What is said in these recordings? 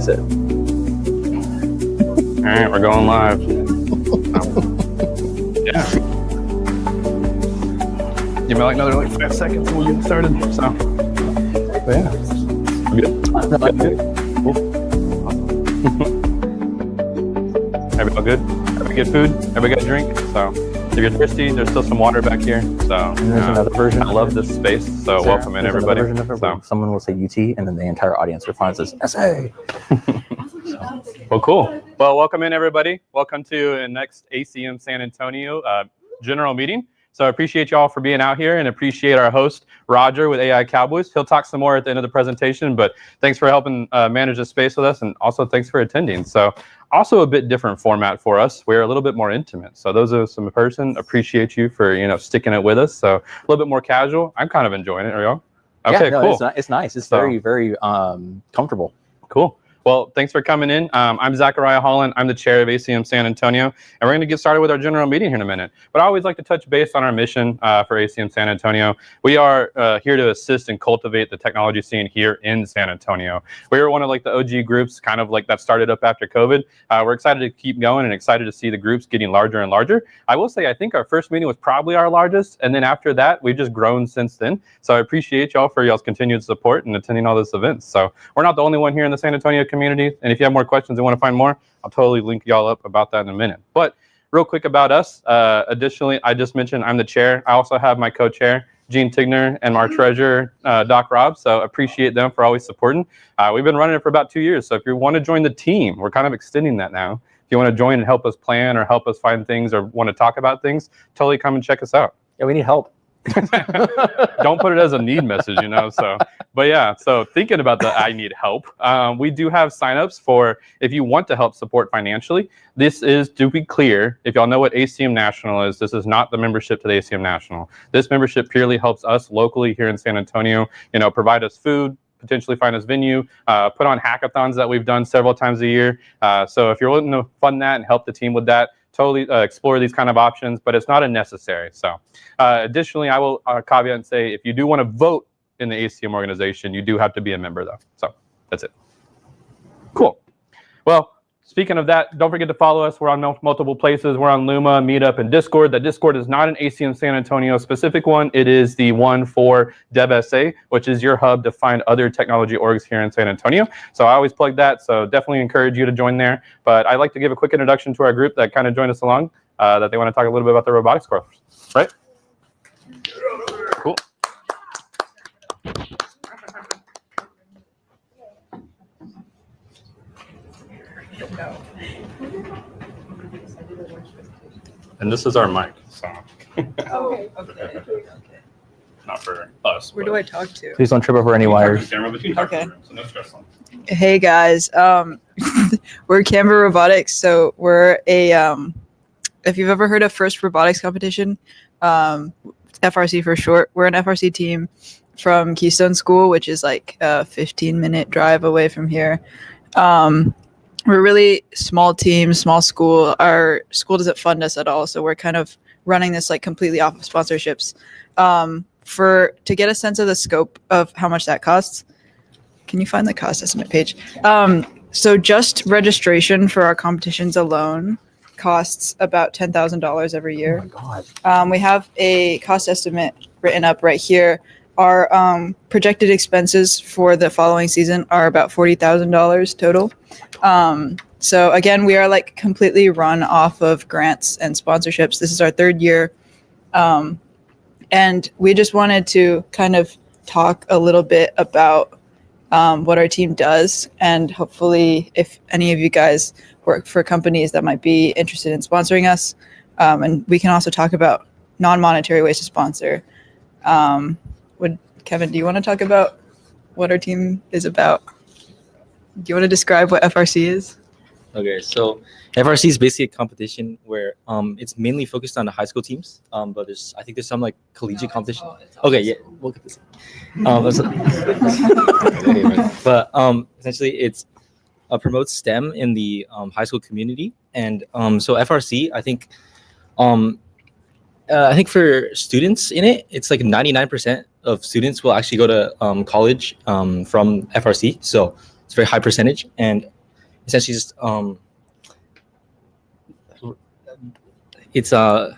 That's it. All right, we're going live. Yeah. Give me like another 5 seconds and we'll get started. So, but yeah. Good. Cool. Everybody good? Everybody get food? Everybody got a drink? So, if you're thirsty, there's still some water back here. So, And there's another version. I love this space. So, welcome in, everybody. Version of it where someone will say UT, and then the entire audience responds as SA. Well, cool. Well, welcome in, everybody. Welcome to the next ACM San Antonio general meeting. So I appreciate you all for being out here and appreciate our host, Roger with AI Cowboys. He'll talk some more at the end of the presentation, but thanks for helping manage the space with us, and also thanks for attending. So also a bit different format for us. We're a little bit more intimate. So those of us in person, appreciate you for, sticking it with us. So a little bit more casual. I'm kind of enjoying it. Are y'all? Okay, yeah, no, cool. It's nice. It's very, very comfortable. Cool. Well, thanks for coming in. I'm Zachariah Holland. I'm the chair of ACM San Antonio, and we're going to get started with our general meeting here in a minute. But I always like to touch base on our mission for ACM San Antonio. We are here to assist and cultivate the technology scene here in San Antonio. We were one of the OG groups, kind of like that started up after COVID. We're excited to keep going and excited to see the groups getting larger and larger. I will say, I think our first meeting was probably our largest, and then after that, we've just grown since then. So I appreciate y'all for y'all's continued support and attending all these events. So we're not the only one here in the San Antonio community, and if you have more questions and want to find more, I'll totally link y'all up about that in a minute. But real quick about us, additionally, I just mentioned I'm the chair. I also have my co-chair, Gene Tigner, and our treasurer, Doc Robb, so appreciate them for always supporting. We've been running it for about 2 years, so if you want to join the team, we're kind of extending that now. If you want to join and help us plan or help us find things or want to talk about things, totally come and check us out. Yeah, we need help. Don't put it as a need message, so but yeah, so thinking about the I need help, we do have signups for if you want to help support financially. This is, to be clear, if y'all know what ACM National is, this is not the membership to the ACM National. This membership purely helps us locally here in San Antonio, provide us food, potentially find us venue, put on hackathons that we've done several times a year. So if you're willing to fund that and help the team with that, totally explore these kind of options, but it's not a necessary. So additionally, I will caveat and say, if you do want to vote in the ACM organization, you do have to be a member though. So that's it. Cool. Well, speaking of that, don't forget to follow us. We're on multiple places. We're on Luma, Meetup, and Discord. The Discord is not an ACM San Antonio specific one. It is the one for DevSA, which is your hub to find other technology orgs here in San Antonio. So I always plug that. So definitely encourage you to join there. But I'd like to give a quick introduction to our group that kind of joined us along, that they want to talk a little bit about the robotics course, right? Cool. And this is our mic, so. Okay. Not for us. Where do I talk to? Please don't trip over any wires. Okay. So no stress on. Hey guys, we're Canva Robotics. So we're a, if you've ever heard of First Robotics Competition, FRC for short, we're an FRC team from Keystone School, which is like a 15-minute drive away from here. We're a really small team, small school. Our school doesn't fund us at all, so we're kind of running this completely off of sponsorships. To get a sense of the scope of how much that costs, can you find the cost estimate page? So just registration for our competitions alone costs about $10,000 every year. Oh my God. We have a cost estimate written up right here. Our projected expenses for the following season are about $40,000 total. So again, we are completely run off of grants and sponsorships. This is our third year. And we just wanted to kind of talk a little bit about what our team does. And hopefully if any of you guys work for companies that might be interested in sponsoring us, and we can also talk about non-monetary ways to sponsor. Kevin, do you want to talk about what our team is about? Do you want to describe what FRC is? Okay, so FRC is basically a competition where it's mainly focused on the high school teams, but I think there's some collegiate competition. Okay, yeah, we'll get this. But essentially, it's promotes STEM in the high school community, and so FRC, I think for students in it, it's 99% of students will actually go to college from FRC. So it's a very high percentage, and essentially just it's oh,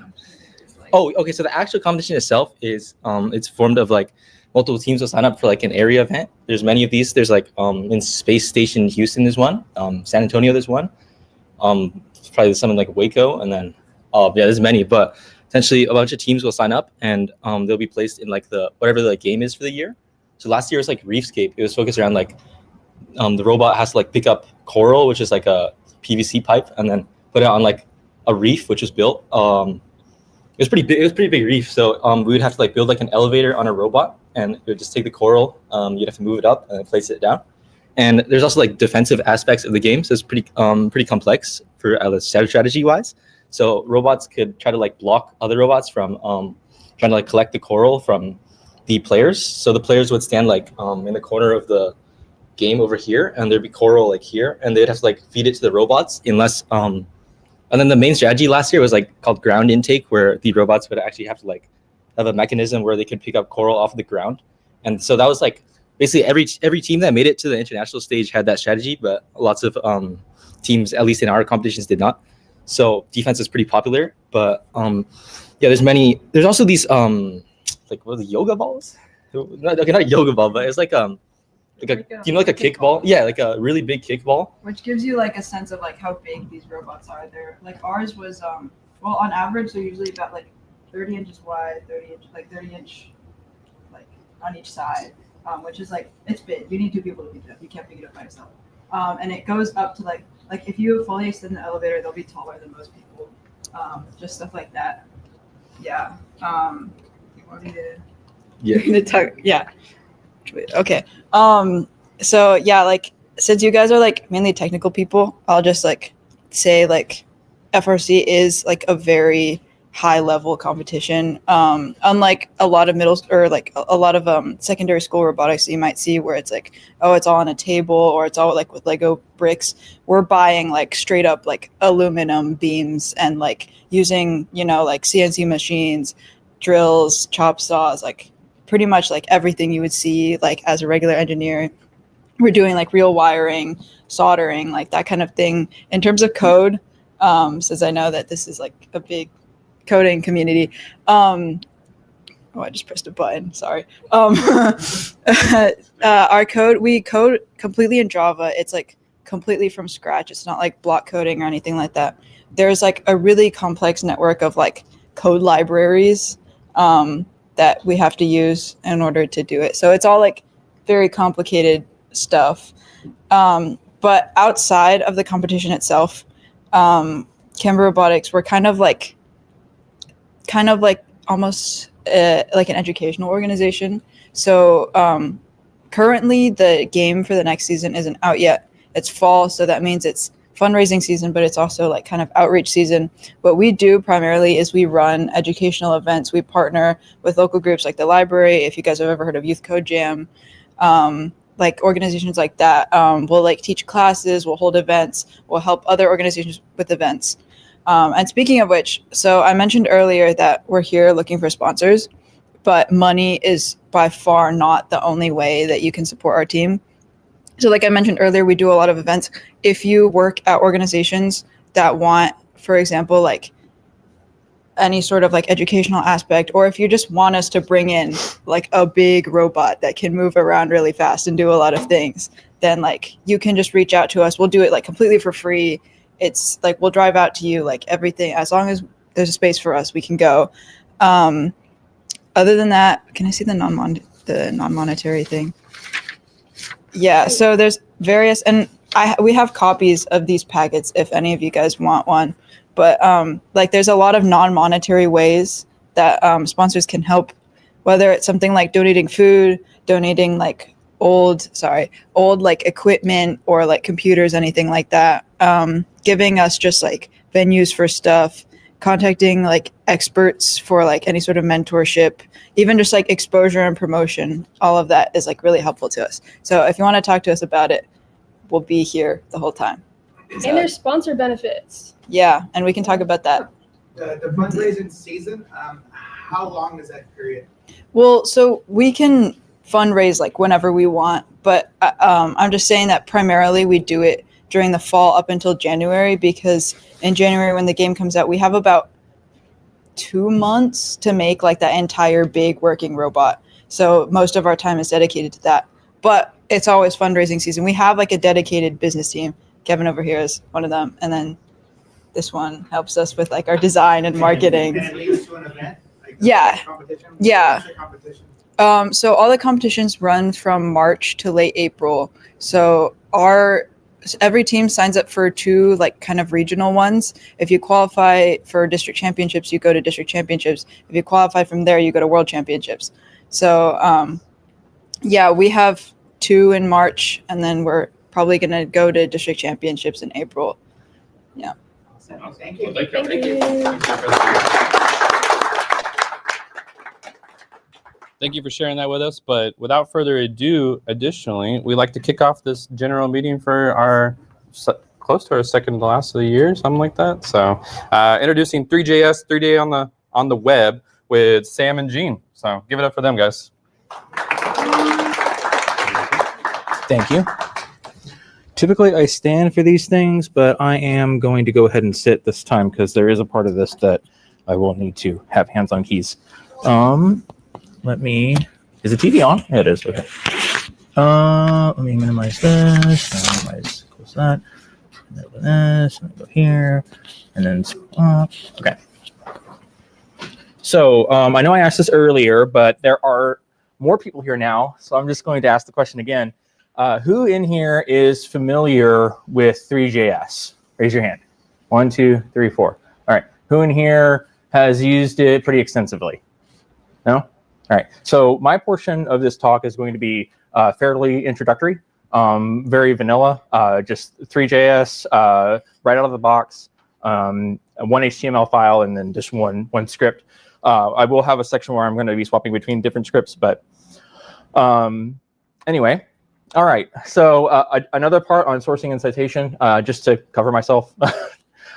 okay. So the actual competition itself is it's formed of like multiple teams will sign up for like an area event. There's many of these. There's like in Space Station Houston there's one, San Antonio there's one, probably something like Waco, and then yeah, there's many. But essentially a bunch of teams will sign up, and they'll be placed in like the whatever the game is for the year. So last year was like Reefscape. It was focused around like the robot has to like pick up coral, which is like a PVC pipe, and then put it on like a reef which was built. It was pretty big. It was a pretty big reef, so we would have to like build like an elevator on a robot, and it would just take the coral. You'd have to move it up and then place it down. And there's also like defensive aspects of the game, so it's pretty complex for strategy wise. So robots could try to like block other robots from trying to like collect the coral from the players. So the players would stand like in the corner of the game over here, and there'd be coral like here, and they'd have to like feed it to the robots unless and then the main strategy last year was like called ground intake, where the robots would actually have to like have a mechanism where they could pick up coral off the ground. And so that was like basically every team that made it to the international stage had that strategy, but lots of teams, at least in our competitions, did not. So defense is pretty popular, but yeah, there's also these like what are the yoga balls? Okay, not yoga ball, but it's like a like a kickball? Yeah, like a really big kickball. Which gives you like a sense of like how big these robots are. They're like ours was well on average they're usually about like 30 inches wide, 30 inch like on each side, which is like it's big. You need two people to pick it up. You can't pick it up by yourself. And it goes up to like if you fully extend the elevator, they'll be taller than most people. Just stuff like that. Yeah. You want me to? Yeah. You're gonna talk. Yeah. Okay. So yeah, like since you guys are like mainly technical people, I'll just like say like FRC is like a very high level competition. Unlike a lot of a lot of secondary school robotics that you might see where it's like, oh, it's all on a table or it's all like with Lego bricks. We're buying like straight up like aluminum beams and like using, like CNC machines, drills, chop saws, like pretty much like everything you would see like as a regular engineer. We're doing like real wiring, soldering, like that kind of thing. In terms of code, since I know that this is like a big coding community. Oh, I just pressed a button. Sorry. Our code, we code completely in Java. It's like completely from scratch. It's not like block coding or anything like that. There's like a really complex network of like code libraries that we have to use in order to do it. So it's all like very complicated stuff. But outside of the competition itself, Canva Robotics, we're kind of like almost like an educational organization. So currently the game for the next season isn't out yet. It's fall, so that means it's fundraising season, but it's also like kind of outreach season. What we do primarily is we run educational events. We partner with local groups like the library. If you guys have ever heard of Youth Code Jam, like organizations like that, we'll like teach classes, we'll hold events, we'll help other organizations with events. And speaking of which, so I mentioned earlier that we're here looking for sponsors, but money is by far not the only way that you can support our team. So like I mentioned earlier, we do a lot of events. If you work at organizations that want, for example, like any sort of like educational aspect, or if you just want us to bring in like a big robot that can move around really fast and do a lot of things, then like you can just reach out to us. We'll do it like completely for free. It's like we'll drive out to you, like everything. As long as there's a space for us, we can go. Other than that, can I see the non-monetary thing? Yeah, so there's various, and we have copies of these packets if any of you guys want one. But like there's a lot of non-monetary ways that sponsors can help, whether it's something like donating food, donating like old like equipment or like computers, anything like that. Giving us just like venues for stuff, contacting like experts for like any sort of mentorship, even just like exposure and promotion. All of that is like really helpful to us. So if you want to talk to us about it, we'll be here the whole time. So, and there's sponsor benefits. Yeah, and we can talk about that. The fundraising season, how long is that period? Well, so we can fundraise like whenever we want. But I'm just saying that primarily we do it during the fall up until January, because in January when the game comes out, we have about 2 months to make like that entire big working robot. So most of our time is dedicated to that. But it's always fundraising season. We have like a dedicated business team. Kevin over here is one of them. And then this one helps us with like our design and marketing. And it leads to an event? Like Yeah. competition? Yeah. What's the competition? So all the competitions run from March to late April. So every team signs up for 2 like kind of regional ones. If you qualify for district championships, you go to district championships. If you qualify from there, you go to world championships. So yeah, we have 2 in March, and then we're probably going to go to district championships in April. Yeah. Thank you. Thank you. Thank you for sharing that with us. But without further ado, additionally, we'd like to kick off this general meeting for our close to our second to last of the year, something like that. So introducing Three.JS, 3-day on the web with Sam and Gene. So give it up for them, guys. Thank you. Typically, I stand for these things, but I am going to go ahead and sit this time because there is a part of this that I will need to have hands-on keys. Let me. Is the TV on? Yeah, it is. Okay. Let me minimize this. Minimize close that. And then this. And go here. And then up. Okay. So I know I asked this earlier, but there are more people here now, so I'm just going to ask the question again. Who in here is familiar with Three.JS? Raise your hand. 1, 2, 3, 4. All right. Who in here has used it pretty extensively? No? All right. So my portion of this talk is going to be fairly introductory, very vanilla, just Three.JS right out of the box, one HTML file, and then just one script. I will have a section where I'm going to be swapping between different scripts, but anyway. All right, so another part on sourcing and citation, just to cover myself.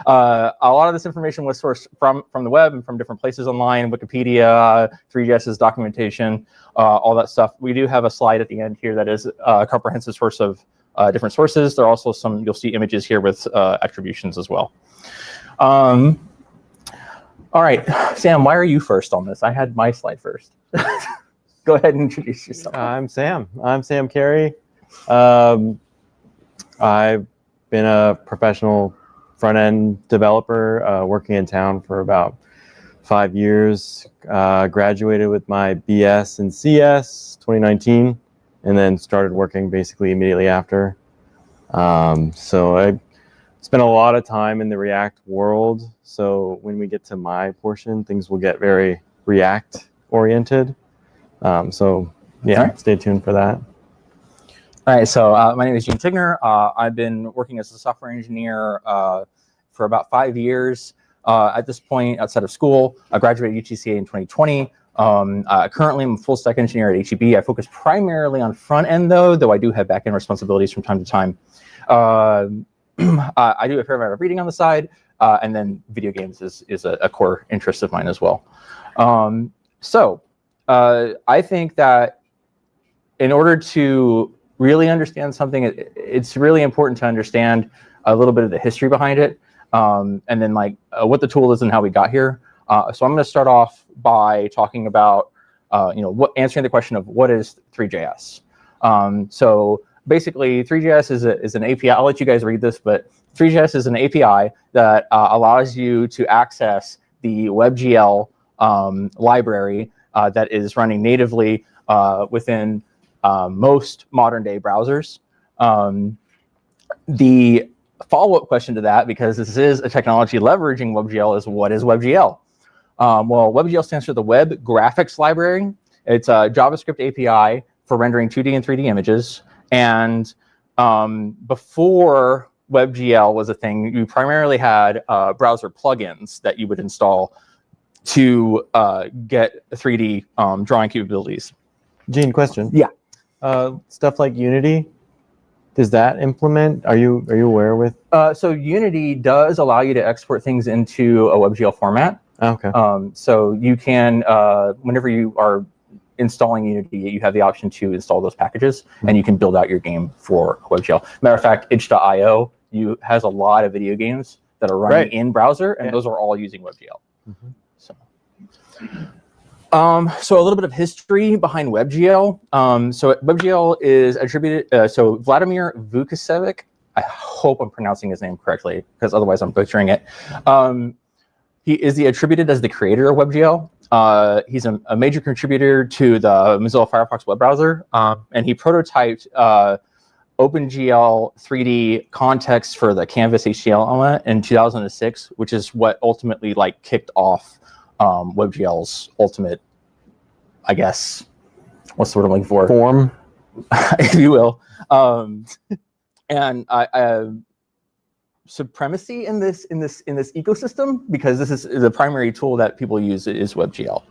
A lot of this information was sourced from the web and from different places online, Wikipedia, Three.JS's documentation, all that stuff. We do have a slide at the end here that is a comprehensive source of different sources. There are also some, you'll see images here with attributions as well. All right, Sam, why are you first on this? I had my slide first. Go ahead and introduce yourself. I'm Sam Carey. I've been a professional front-end developer working in town for about 5 years. Graduated with my BS in CS 2019, and then started working basically immediately after. So I spent a lot of time in the React world. So when we get to my portion, things will get very React-oriented. So yeah, right. Stay tuned for that. All right, so my name is Gene Tigner. I've been working as a software engineer for about 5 years. At this point, outside of school, I graduated UTCA in 2020. Currently, I'm a full stack engineer at HEB. I focus primarily on front end, though I do have back end responsibilities from time to time. I do a fair amount of reading on the side, and then video games is a core interest of mine as well. I think that in order to really understand something, it's really important to understand a little bit of the history behind it, and then what the tool is and how we got here. So I'm going to start off by talking about, answering the question of what is Three.JS. So basically, Three.JS is an API. I'll let you guys read this, but Three.JS is an API that allows you to access the WebGL library that is running natively within most modern day browsers. The follow-up question to that, because this is a technology leveraging WebGL, is what is WebGL? Well, WebGL stands for the Web Graphics Library. It's a JavaScript API for rendering 2D and 3D images. And before WebGL was a thing, you primarily had browser plugins that you would install to get 3D drawing capabilities. Gene, question. Yeah. Stuff like Unity, does that implement? Are you aware with? So Unity does allow you to export things into a WebGL format. Okay. So you can, whenever you are installing Unity, you have the option to install those packages, and you can build out your game for WebGL. Matter of fact, itch.io has a lot of video games that are running in browser, and those are all using WebGL. So a little bit of history behind WebGL. So WebGL is attributed, so Vladimir Vukosevic, I hope I'm pronouncing his name correctly, because otherwise I'm butchering it. He is attributed as the creator of WebGL. He's a major contributor to the Mozilla Firefox web browser, and he prototyped OpenGL 3D context for the Canvas HTML element in 2006, which is what ultimately like kicked off WebGL's ultimate, I guess, what's the word I'm looking for? Form, if you will. And supremacy in this ecosystem, because this is the primary tool that people use is WebGL.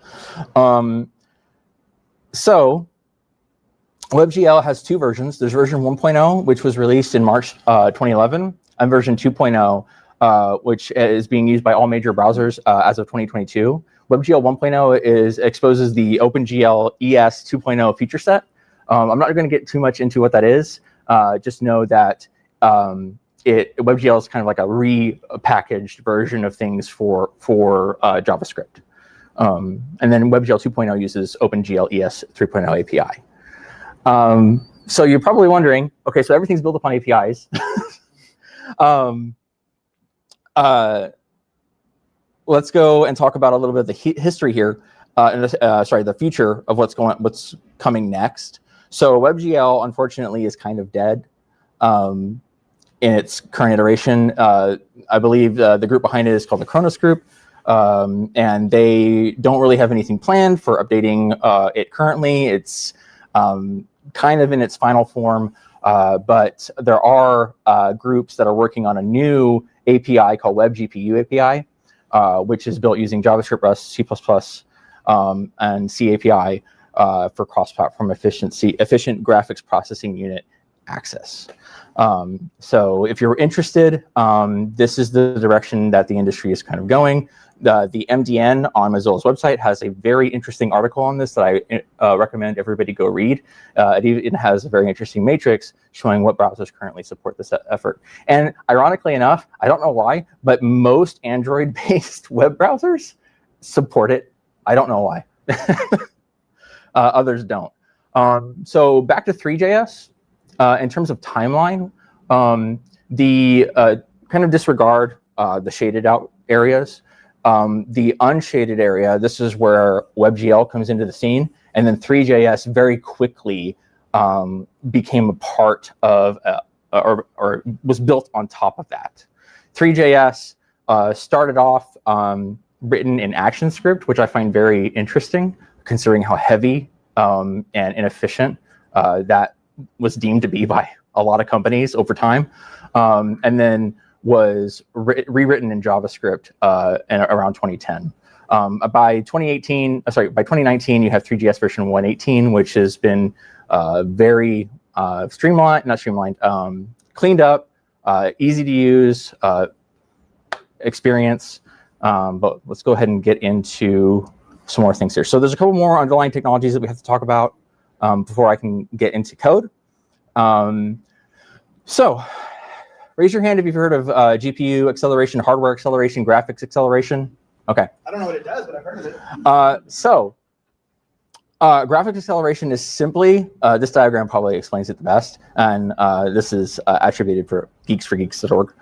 So WebGL has two versions. There's version 1.0, which was released in March 2011, and version 2.0, which is being used by all major browsers as of 2022. WebGL 1.0 exposes the OpenGL ES 2.0 feature set. I'm not going to get too much into what that is. Just know that WebGL is kind of like a repackaged version of things for JavaScript. And then WebGL 2.0 uses OpenGL ES 3.0 API. So you're probably wondering, okay, so everything's built upon APIs. Let's go and talk about a little bit of the history here, the future of what's coming next. So WebGL, unfortunately, is kind of dead in its current iteration. I believe the group behind it is called the Kronos Group, and they don't really have anything planned for updating it currently. It's kind of in its final form, but there are groups that are working on a new API called WebGPU API, which is built using JavaScript, Rust, C++, and C API for cross-platform efficient graphics processing unit access. So if you're interested, this is the direction that the industry is kind of going. The MDN on Mozilla's website has a very interesting article on this that I recommend everybody go read. It even has a very interesting matrix showing what browsers currently support this effort. And ironically enough, I don't know why, but most Android-based web browsers support it. I don't know why. Others don't. So back to Three.JS. In terms of timeline, the kind of disregard the shaded out areas. The unshaded area, this is where WebGL comes into the scene, and then Three.JS very quickly became a part of, or was built on top of that. Three.JS started off written in ActionScript, which I find very interesting, considering how heavy and inefficient that was deemed to be by a lot of companies over time, and then was rewritten in JavaScript around 2010. By 2019, you have Three.js version 1.18, which has been very cleaned up, easy to use experience. But let's go ahead and get into some more things here. So there's a couple more underlying technologies that we have to talk about before I can get into code. So raise your hand if you've heard of GPU acceleration, hardware acceleration, graphics acceleration. Okay. I don't know what it does, but I've heard of it. Graphics acceleration is simply, this diagram probably explains it the best, and this is attributed for geeks.org.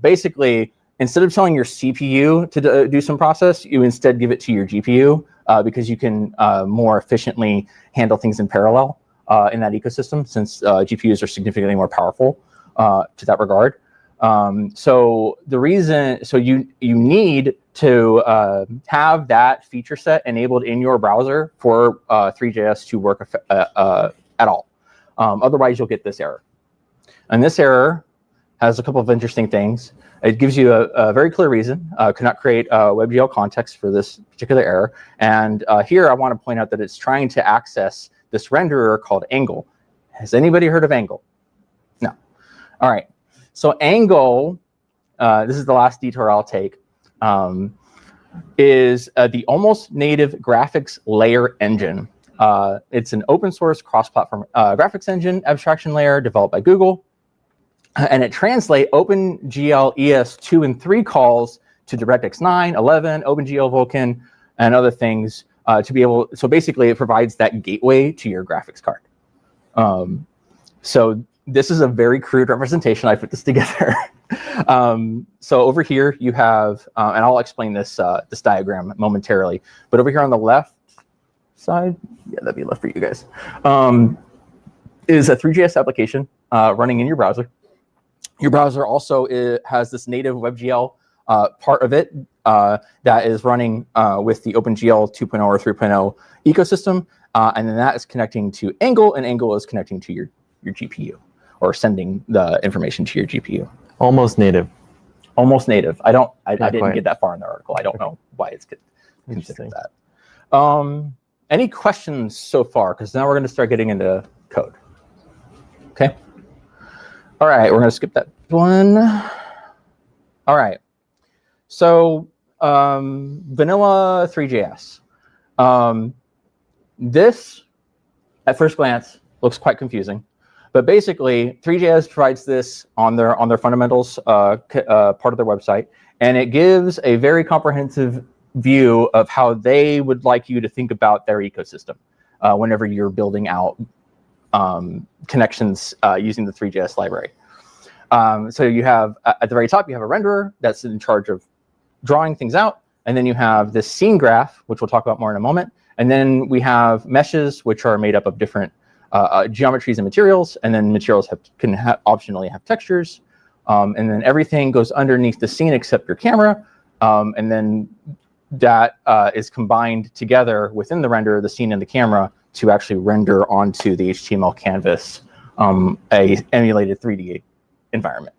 Basically, instead of telling your CPU to do some process, you instead give it to your GPU because you can more efficiently handle things in parallel in that ecosystem, since GPUs are significantly more powerful to that regard. So you need to have that feature set enabled in your browser for Three.js to work at all. Otherwise, you'll get this error. And this error has a couple of interesting things. It gives you a very clear reason. Could not create a WebGL context for this particular error. And here I want to point out that it's trying to access this renderer called Angle. Has anybody heard of Angle? No. All right. So Angle, this is the last detour I'll take, is the almost native graphics layer engine It's an open source cross-platform graphics engine abstraction layer developed by Google. And it translates OpenGL ES 2 and 3 calls to DirectX 9, 11, OpenGL Vulkan, and other things to be able. So basically, it provides that gateway to your graphics card. So this is a very crude representation. I put this together. So over here you have, and I'll explain this this diagram momentarily. But over here on the left side, yeah, that'd be left for you guys, is a Three.JS application running in your browser. Your browser also has this native WebGL part of it that is running with the OpenGL 2.0 or 3.0 ecosystem, and then that is connecting to Angle, and Angle is connecting to your GPU, or sending the information to your GPU. Almost native. Almost native. I didn't quite. get that far in the article. I don't know why it's considered that. Any questions so far? Because now we're going to start getting into code. Okay. All right, we're going to skip that one. All right. So vanilla Three.JS. This, at first glance, looks quite confusing. But basically, Three.JS provides this on their fundamentals part of their website, and it gives a very comprehensive view of how they would like you to think about their ecosystem whenever you're building out connections using the Three.JS library. So you have, at the very top, you have a renderer that's in charge of drawing things out, and then you have this scene graph, which we'll talk about more in a moment, and then we have meshes, which are made up of different geometries and materials, and then materials can optionally have textures, and then everything goes underneath the scene except your camera, and then that is combined together within the renderer, the scene and the camera, to actually render onto the HTML canvas a emulated 3D environment.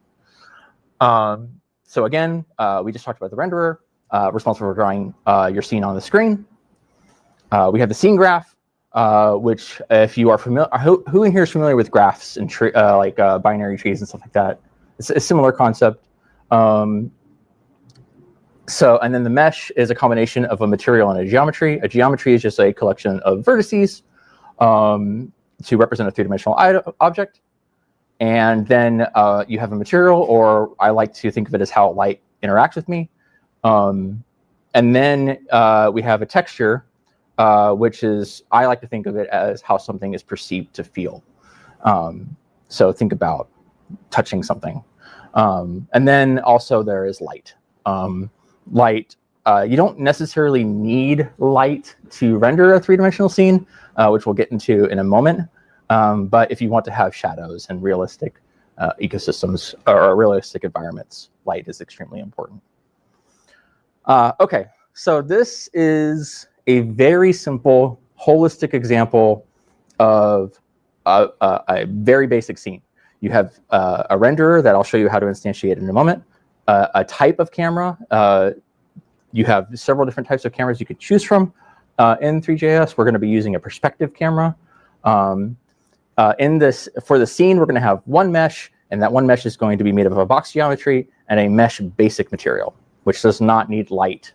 So again, we just talked about the renderer responsible for drawing your scene on the screen. We have the scene graph, which, if you are familiar, who in here is familiar with graphs and like binary trees and stuff like that? It's a similar concept. So, and then the mesh is a combination of a material and a geometry. A geometry is just a collection of vertices to represent a three-dimensional object. And then you have a material, or I like to think of it as how light interacts with me. And then we have a texture, which is, I like to think of it as how something is perceived to feel. So think about touching something. And then also there is light. Light, you don't necessarily need light to render a three-dimensional scene, which we'll get into in a moment. But if you want to have shadows and realistic ecosystems or realistic environments, light is extremely important. Okay, so this is a very simple, holistic example of a very basic scene. You have a renderer that I'll show you how to instantiate in a moment. A type of camera. You have several different types of cameras you could choose from. In Three.JS, we're going to be using a perspective camera. In this, for the scene, we're going to have one mesh, and that one mesh is going to be made up of a box geometry and a mesh basic material, which does not need light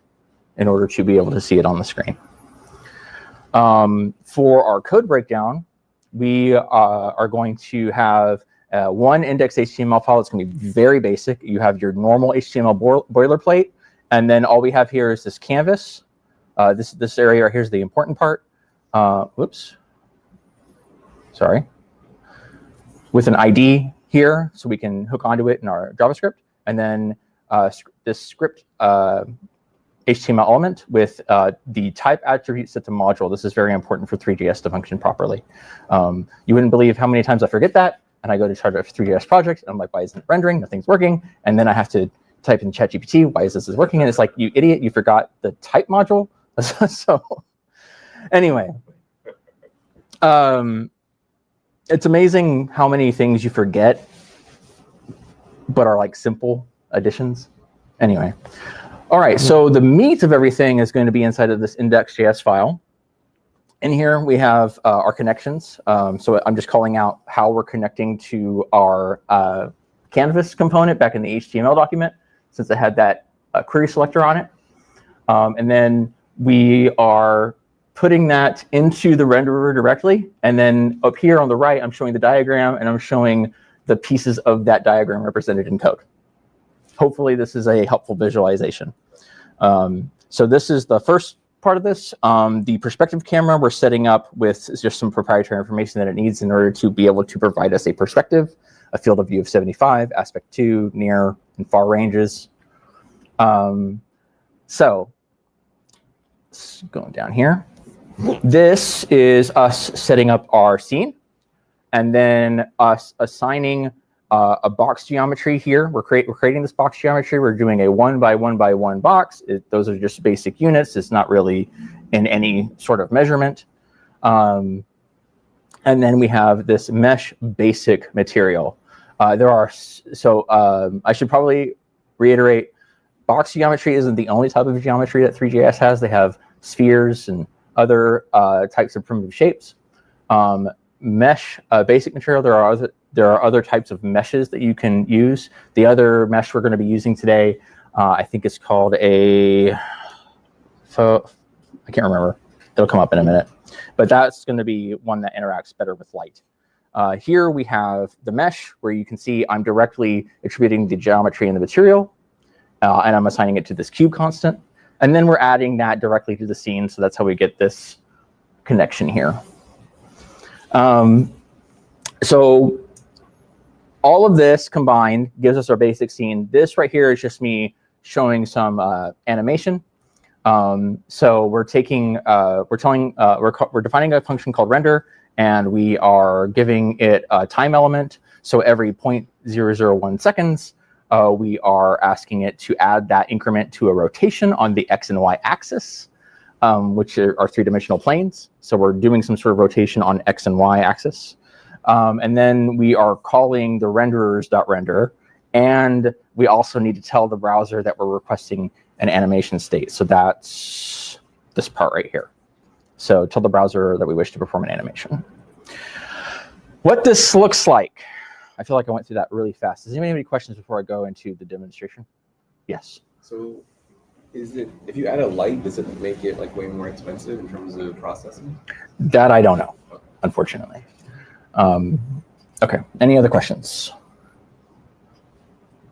in order to be able to see it on the screen. For our code breakdown, we are going to have one index HTML file that's going to be very basic. You have your normal HTML boilerplate, and then all we have here is this canvas. This area right here is the important part. Whoops. Sorry. With an ID here, so we can hook onto it in our JavaScript, and then this script HTML element with the type attribute set to module. This is very important for Three.JS to function properly. You wouldn't believe how many times I forget that, and I go to start a Three.JS project, and I'm like, why isn't it rendering? Nothing's working. And then I have to type in ChatGPT, why is this working? And it's like, you idiot, you forgot the type module. So anyway, it's amazing how many things you forget, but are like simple additions. Anyway, all right, so the meat of everything is going to be inside of this index.js file. In here, we have our connections. So I'm just calling out how we're connecting to our canvas component back in the HTML document, since it had that query selector on it. And then we are putting that into the renderer directly. And then up here on the right, I'm showing the diagram, and I'm showing the pieces of that diagram represented in code. Hopefully this is a helpful visualization. So this is the first part of this. The perspective camera we're setting up with just some proprietary information that it needs in order to be able to provide us a perspective, a field of view of 75, aspect 2, near and far ranges. So going down here, this is us setting up our scene, and then us assigning a box geometry here. We're creating this box geometry. We're doing a 1 by 1 by 1 box. Those are just basic units. It's not really in any sort of measurement. And then we have this mesh basic material. I should probably reiterate, box geometry isn't the only type of geometry that Three.JS has. They have spheres and other types of primitive shapes. Mesh basic material, there are other types of meshes that you can use. The other mesh we're going to be using today, I think it's called I can't remember. It'll come up in a minute. But that's going to be one that interacts better with light. Here we have the mesh where you can see I'm directly attributing the geometry and the material, and I'm assigning it to this cube constant. And then we're adding that directly to the scene. So that's how we get this connection here. So all of this combined gives us our basic scene. This right here is just me showing some animation. So we're defining a function called render, and we are giving it a time element. So every 0.001 seconds, we are asking it to add that increment to a rotation on the X and Y axis, which are three-dimensional planes. So we're doing some sort of rotation on X and Y axis. And then we are calling the renderers.render. And we also need to tell the browser that we're requesting an animation state. So that's this part right here. So tell the browser that we wish to perform an animation. What this looks like. I feel like I went through that really fast. Does anybody have any questions before I go into the demonstration? Yes. So is it, if you add a light, does it make it like way more expensive in terms of processing? That I don't know, unfortunately. Okay, any other questions?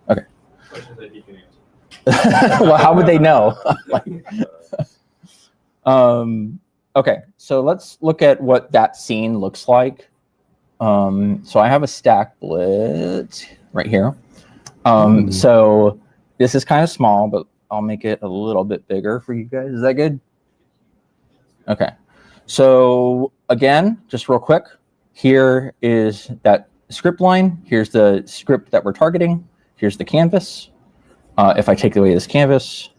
Okay. Questions that he can answer. Well, how would they know? Okay, so let's look at what that scene looks like. So I have a stack split right here. So this is kind of small, but I'll make it a little bit bigger for you guys. Is that good? Okay. So again, just real quick, here is that script line. Here's the script that we're targeting. Here's the canvas. If I take away this canvas,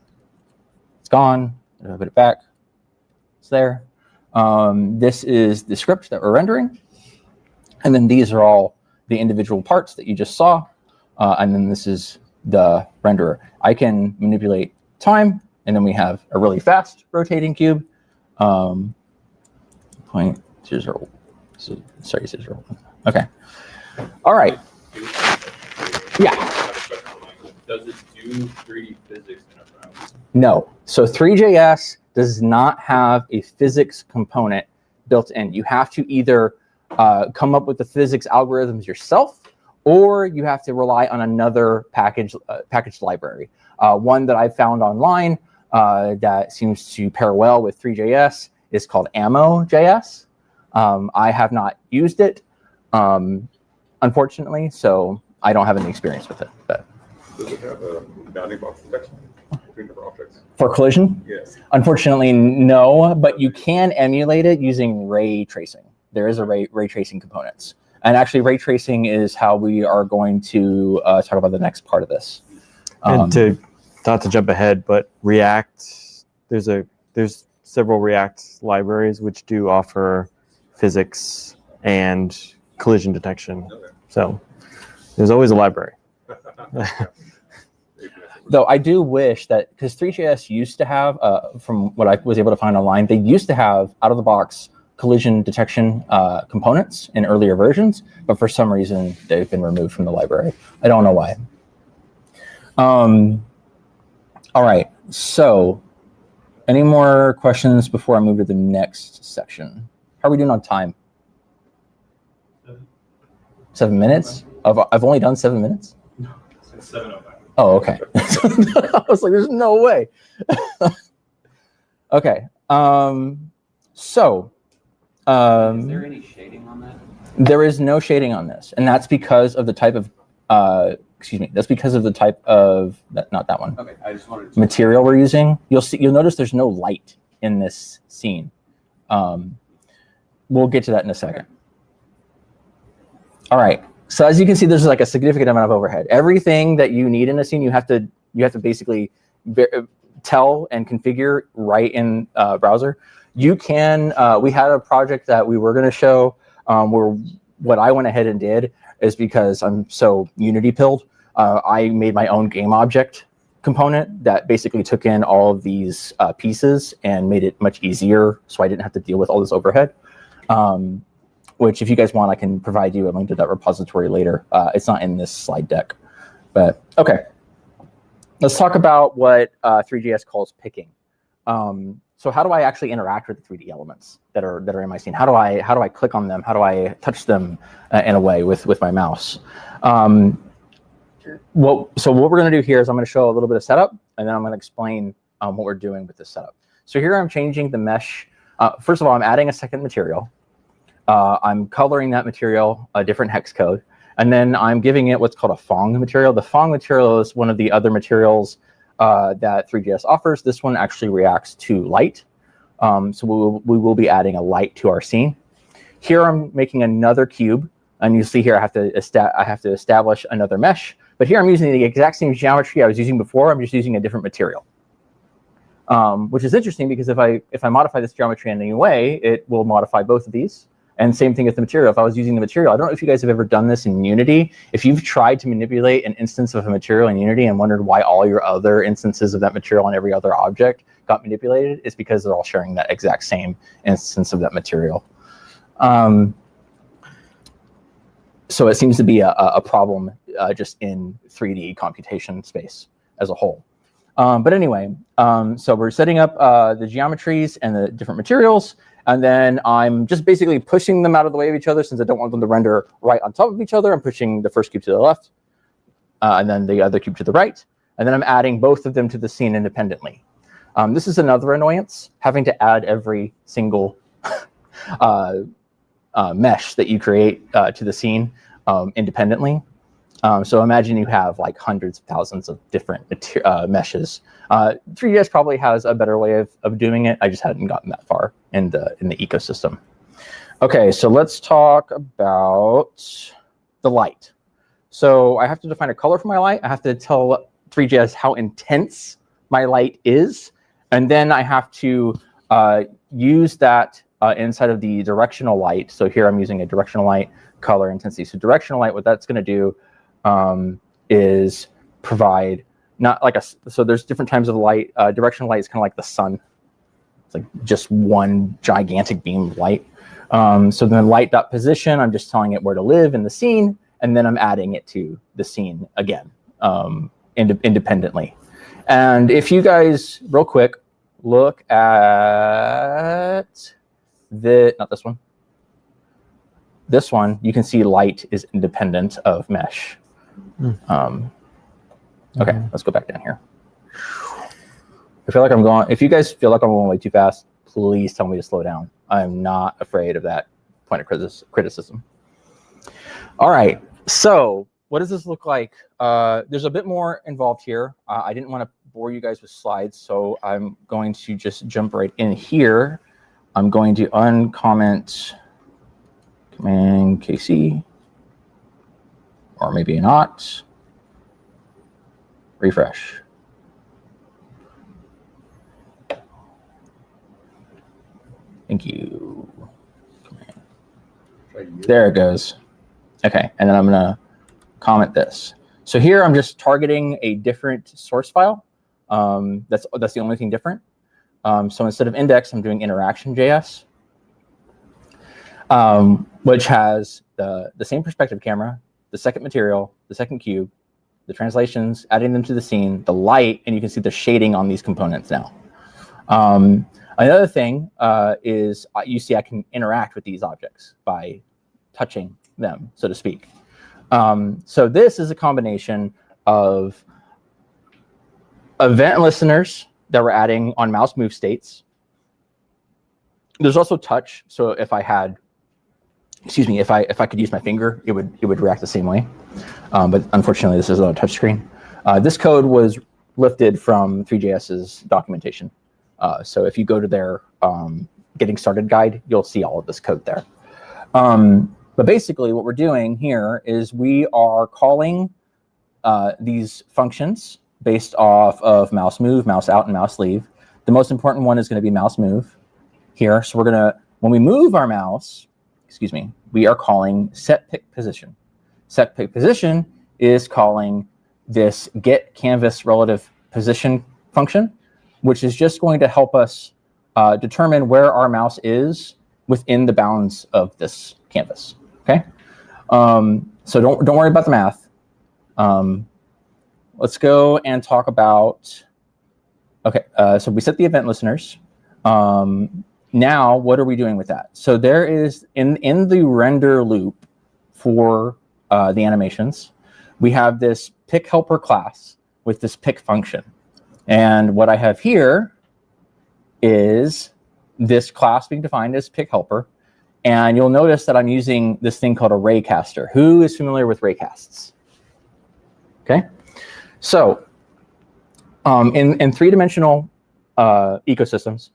it's gone. I'll put it back. It's there. This is the script that we're rendering. And then these are all the individual parts that you just saw. And then this is the renderer. I can manipulate time, and then we have a really fast rotating cube. 0.00. Sorry, 0.01. Okay. All right. Yeah. Does it do 3D physics in a browser? No. So Three.js does not have a physics component built in. You have to either come up with the physics algorithms yourself, or you have to rely on another packaged library. One that I found online that seems to pair well with Three.js is called Ammo.js. I have not used it, unfortunately, so I don't have any experience with it. But Does it have a bounding box detection between different objects? for collision, Yes. unfortunately, no, but you can emulate it using ray tracing. There is a ray tracing components. And actually, ray tracing is how we are going to talk about the next part of this. And not to jump ahead, but React, there's several React libraries which do offer physics and collision detection. Okay. So there's always a library. Though I do wish that, because Three.js used to have, from what I was able to find online, they used to have out of the box collision detection components in earlier versions, but for some reason they've been removed from the library. I don't know why. All right, so Any more questions before I move to the next section? How are we doing on time? 7 minutes? I've only done 7 minutes? It's 7:05. Oh, okay. I was like, there's no way. Okay. Is there any shading on that? There is no shading on this, and that's because of the type of that's because of the type of not that one. Okay, I just wanted to Material we're using. You'll notice there's no light in this scene. We'll get to that in a second. All right. So as you can see, there's like a significant amount of overhead. Everything that you need in a scene, you have to basically tell and configure right in browser. You can. We had a project that we were going to show where what I went ahead and did is because I'm so Unity pilled. I made my own game object component that basically took in all of these pieces and made it much easier, so I didn't have to deal with all this overhead. Which, if you guys want, I can provide you a link to that repository later. It's not in this slide deck, but okay. Let's talk about what Three.JS calls picking. So how do I actually interact with the 3D elements that are in my scene? How do I click on them? How do I touch them in a way with my mouse? So what we're going to do here is I'm going to show a little bit of setup, and then I'm going to explain what we're doing with this setup. So here I'm changing the mesh. First of all, I'm adding a second material. I'm coloring that material a different hex code, and then I'm giving it what's called a Phong material. The Phong material is one of the other materials that Three.JS offers. This one actually reacts to light. So we will be adding a light to our scene. Here I'm making another cube, and you see here I have to establish another mesh. But here I'm using the exact same geometry I was using before. I'm just using a different material, which is interesting because if I modify this geometry in any way, it will modify both of these. And same thing with the material. If I was using the material, I don't know if you guys have ever done this in Unity. If you've tried to manipulate an instance of a material in Unity and wondered why all your other instances of that material and every other object got manipulated, it's because they're all sharing that exact same instance of that material. So it seems to be a problem just in 3D computation space as a whole. But anyway, so we're setting up the geometries and the different materials. And then I'm just basically pushing them out of the way of each other since I don't want them to render right on top of each other. I'm pushing the first cube to the left and then the other cube to the right. And then I'm adding both of them to the scene independently. This is another annoyance, having to add every single mesh that you create to the scene independently. So imagine you have like hundreds of thousands of different meshes. 3ds probably has a better way of doing it. I just hadn't gotten that far in the ecosystem. Okay, so let's talk about the light. So I have to define a color for my light. I have to tell 3ds how intense my light is. And then I have to use that inside of the directional light. So here I'm using a directional light color intensity. So directional light, what that's going to do is provide not like so there's different types of light. Directional light is kind of like the sun. It's like just one gigantic beam of light. So then light dot position, I'm just telling it where to live in the scene, and then I'm adding it to the scene again independently. And if you guys real quick look at not this one. This one, you can see light is independent of mesh. Okay, let's go back down here. I feel like I'm going. If you guys feel like I'm going way too fast, please tell me to slow down. I'm not afraid of that point of criticism. All right, so what does this look like? There's a bit more involved here. I didn't want to bore you guys with slides, so I'm going to just jump right in here. I'm going to uncomment Command KC, or maybe not. Refresh. Thank you. There it goes. Okay, and then I'm gonna comment this. So here I'm just targeting a different source file. That's the only thing different. So instead of index, I'm doing interaction.js, which has the same perspective camera, the second material, the second cube, the translations, adding them to the scene, the light, and you can see the shading on these components now. Another thing is you see I can interact with these objects by touching them, so to speak. So this is a combination of event listeners that we're adding on mouse move states. There's also touch. So if I had, excuse me, if I could use my finger, it would react the same way. But unfortunately, this is on a touch screen. This code was lifted from Three.JS's documentation. So if you go to their getting started guide, you'll see all of this code there. But basically, what we're doing here is we are calling these functions based off of mouse move, mouse out, and mouse leave. The most important one is going to be mouse move here. So we're going to, when we move our mouse, excuse me, we are calling set pick position. Set pick position is calling this get canvas relative position function, which is just going to help us determine where our mouse is within the bounds of this canvas. Okay, so don't worry about the math. Let's go and talk about. Okay, so we set the event listeners. Now, what are we doing with that? So there is in the render loop for the animations, we have this pick helper class with this pick function, and what I have here is this class being defined as pick helper. And you'll notice that I'm using this thing called a raycaster. Who is familiar with raycasts? Okay, so in three-dimensional ecosystems,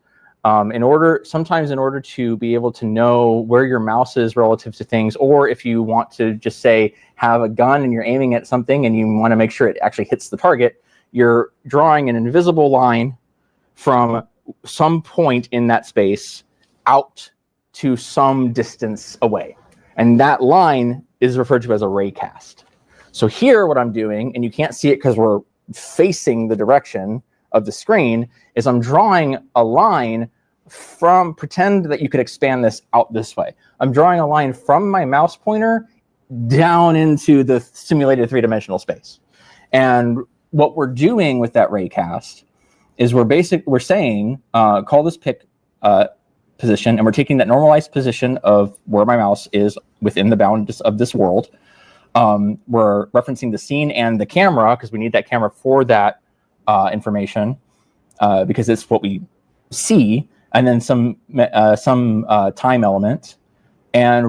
sometimes in order to be able to know where your mouse is relative to things, or if you want to just say have a gun and you're aiming at something and you want to make sure it actually hits the target, you're drawing an invisible line from some point in that space out to some distance away. And that line is referred to as a raycast. So here what I'm doing, and you can't see it because we're facing the direction of the screen, is I'm drawing a line from, pretend that you could expand this out this way. I'm drawing a line from my mouse pointer down into the simulated three-dimensional space. And what we're doing with that raycast is we're saying, call this pick position, and we're taking that normalized position of where my mouse is within the bounds of this world. We're referencing the scene and the camera because we need that camera for that information because it's what we see, and then some time element. And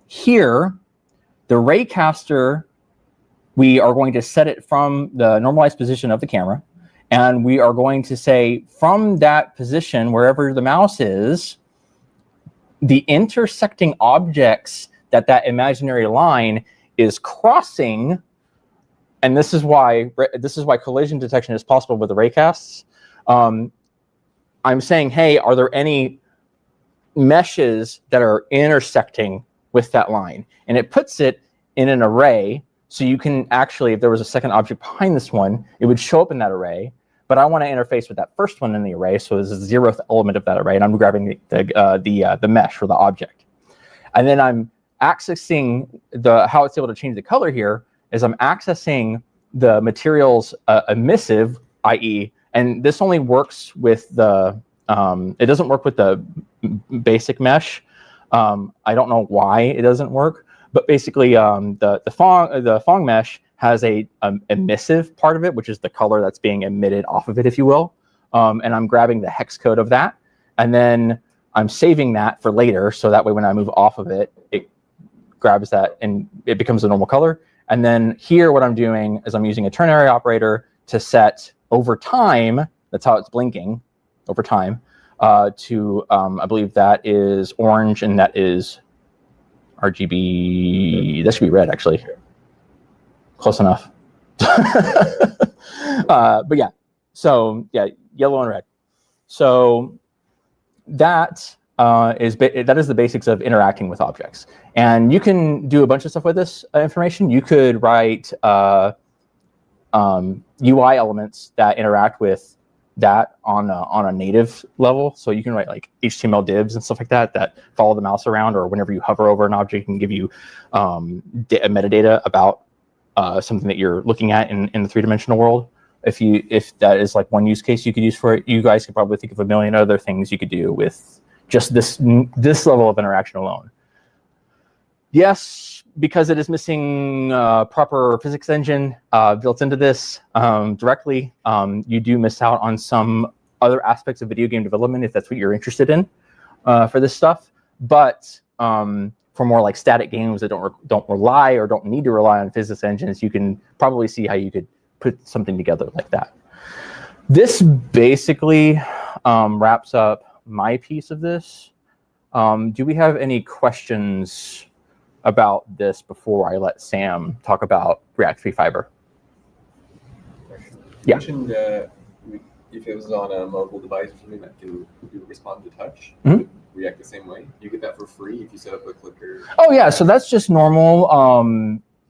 here, the raycaster, we are going to set it from the normalized position of the camera. And we are going to say from that position, wherever the mouse is, the intersecting objects that imaginary line is crossing, and this is why collision detection is possible with the raycasts. I'm saying, hey, are there any meshes that are intersecting with that line? And it puts it in an array. So you can actually, if there was a second object behind this one, it would show up in that array. But I want to interface with that first one in the array, so it's the 0th element of that array, and I'm grabbing the mesh or the object. And then I'm accessing how it's able to change the color here is I'm accessing the material's emissive, i.e., and this only works with the, it doesn't work with the basic mesh. I don't know why it doesn't work. But basically, the Phong mesh has a emissive part of it, which is the color that's being emitted off of it, if you will. And I'm grabbing the hex code of that, and then I'm saving that for later, so that way when I move off of it, it grabs that and it becomes a normal color. And then here, what I'm doing is I'm using a ternary operator to set over time. That's how it's blinking over time. To I believe that is orange, and that is RGB, that should be red, actually. Close enough. But yeah, so yeah, yellow and red. So that is the basics of interacting with objects. And you can do a bunch of stuff with this information. You could write UI elements that interact with that on a native level. So you can write like HTML divs and stuff like that follow the mouse around, or whenever you hover over an object, can give you metadata about something that you're looking at in the three-dimensional world. if that is like one use case you could use for it, you guys could probably think of a million other things you could do with just this level of interaction alone. Yes, because it is missing proper physics engine built into this directly, you do miss out on some other aspects of video game development if that's what you're interested in for this stuff. But for more like static games that don't rely or don't need to rely on physics engines, you can probably see how you could put something together like that. This basically wraps up my piece of this. Do we have any questions about this before I let Sam talk about React Free Fiber? You Yeah. mentioned if it was on a mobile device or something that can respond to touch, Mhm. react the same way. You get that for free if you set up a clicker. Oh yeah, so that's just normal.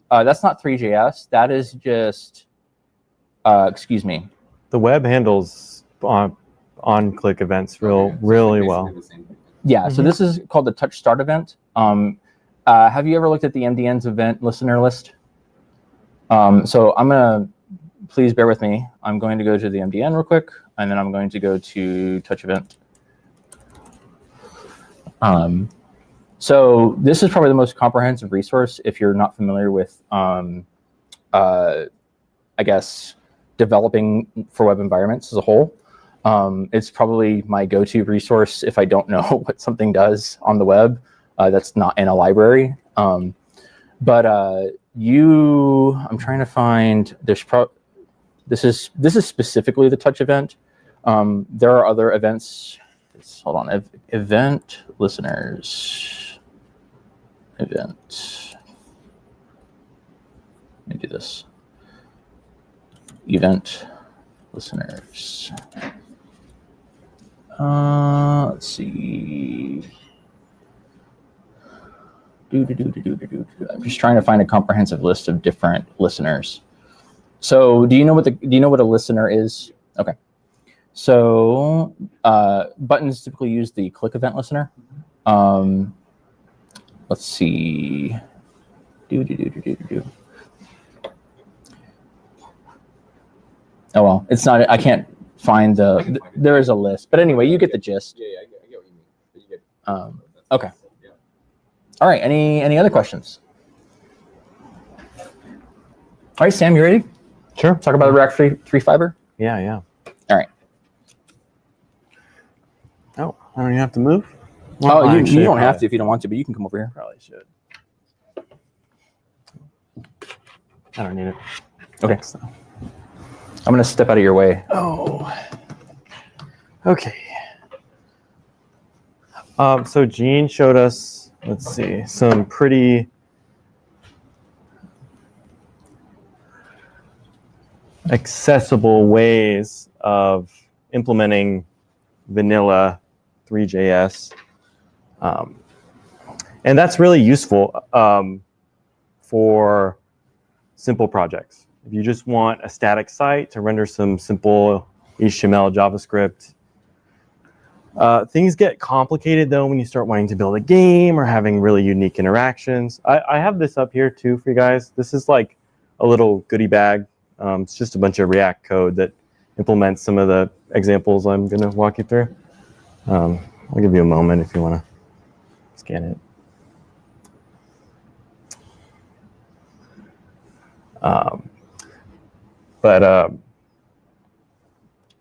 That's not Three.JS. That is just, excuse me. The web handles on-click events really Basically well. the same thing. Yeah, so this is called the touch start event. Have you ever looked at the MDN's event listener list? So I'm gonna, please bear with me. I'm going to go to the MDN real quick, and then I'm going to go to touch event. So this is probably the most comprehensive resource if you're not familiar with, I guess, developing for web environments as a whole. It's probably my go-to resource if I don't know what something does on the web that's not in a library. I'm trying to find, this is specifically the touch event. There are other events. Hold on, event listeners, event. Let me do this. Event listeners. Let's see. I'm just trying to find a comprehensive list of different listeners. So, do you know what a listener is? Okay. So, buttons typically use the click event listener. Let's see. Oh well, it's not. I can't find the. There is a list, but anyway, you get the gist. Yeah, I get what you mean. But you get, Okay. Yeah. All right. Any other questions? All right, Sam, you ready? Sure. Talk about the React Free Fiber. Yeah. All right. Oh, I don't even have to move? Oh, you Actually, don't have probably- to if you don't want to, but you can come over here. Probably should. I don't need it. Okay. I'm gonna step out of your way. Oh. Okay. So Gene showed us, let's see, some pretty accessible ways of implementing vanilla Three.JS. And that's really useful for simple projects. If you just want a static site to render some simple HTML, JavaScript, things get complicated though when you start wanting to build a game or having really unique interactions. I have this up here too for you guys. This is like a little goodie bag. It's just a bunch of React code that implements some of the examples I'm going to walk you through. I'll give you a moment if you want to scan it.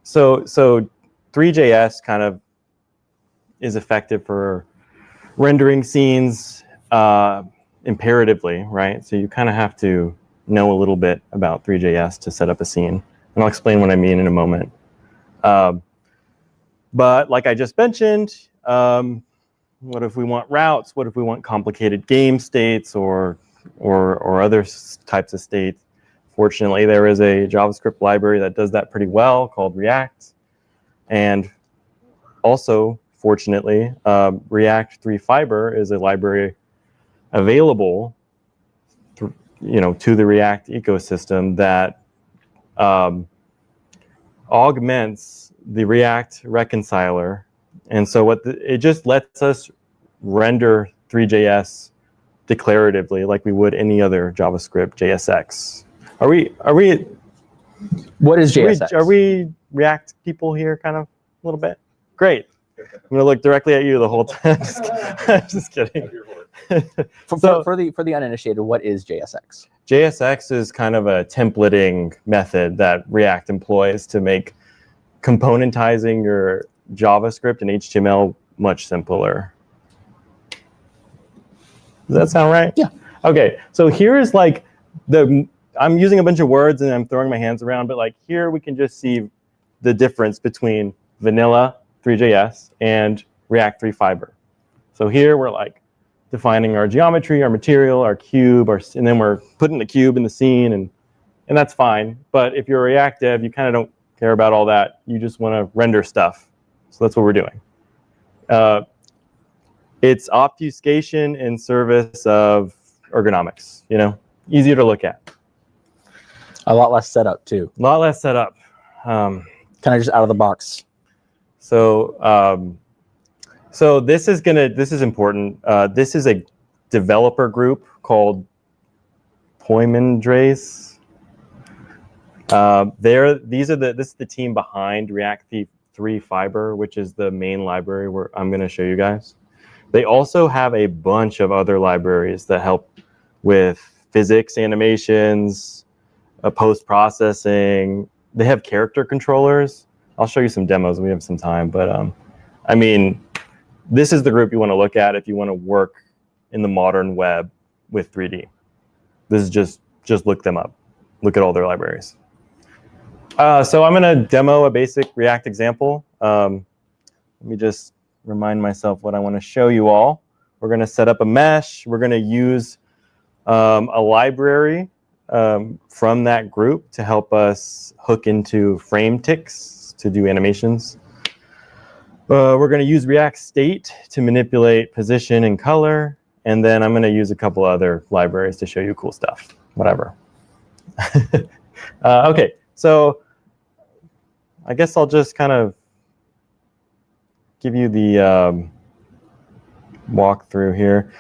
So Three.JS kind of is effective for rendering scenes imperatively, right? So you kind of have to know a little bit about Three.JS to set up a scene. And I'll explain what I mean in a moment. But like I just mentioned, what if we want routes? What if we want complicated game states or other types of states? Fortunately, there is a JavaScript library that does that pretty well called React. And also, fortunately, React Free Fiber is a library available to the React ecosystem that augments the React reconciler. And so it just lets us render Three.JS declaratively like we would any other JavaScript JSX. Are we What is JSX? Are we React people here kind of a little bit? Great. I'm going to look directly at you the whole time. Just kidding. For the uninitiated, what is JSX? JSX is kind of a templating method that React employs to make componentizing your JavaScript and HTML much simpler. Does that sound right? Yeah. Okay, so here is like I'm using a bunch of words and I'm throwing my hands around, but like here we can just see the difference between vanilla 3.js and React 3 Fiber. So here we're like defining our geometry, our material, our cube, and then we're putting the cube in the scene, and that's fine. But if you're a React dev, you kind of don't care about all that. You just want to render stuff. So that's what we're doing. It's obfuscation in service of ergonomics, easier to look at. A lot less setup too. A lot less setup. Kind of just out of the box. So this is important. This is a developer group called containerize. This is the team behind React 3 Fiber, which is the main library where I'm going to show you guys. They also have a bunch of other libraries that help with physics, animations, post-processing. They have character controllers. I'll show you some demos when we have some time. But I mean, this is the group you want to look at if you want to work in the modern web with 3D. This is just look them up. Look at all their libraries. So I'm going to demo a basic React example. Let me just remind myself what I want to show you all. We're going to set up a mesh. We're going to use a library from that group to help us hook into frame ticks to do animations. We're going to use React State to manipulate position and color. And then I'm going to use a couple other libraries to show you cool stuff, whatever. OK, so I guess I'll just kind of give you the walkthrough here.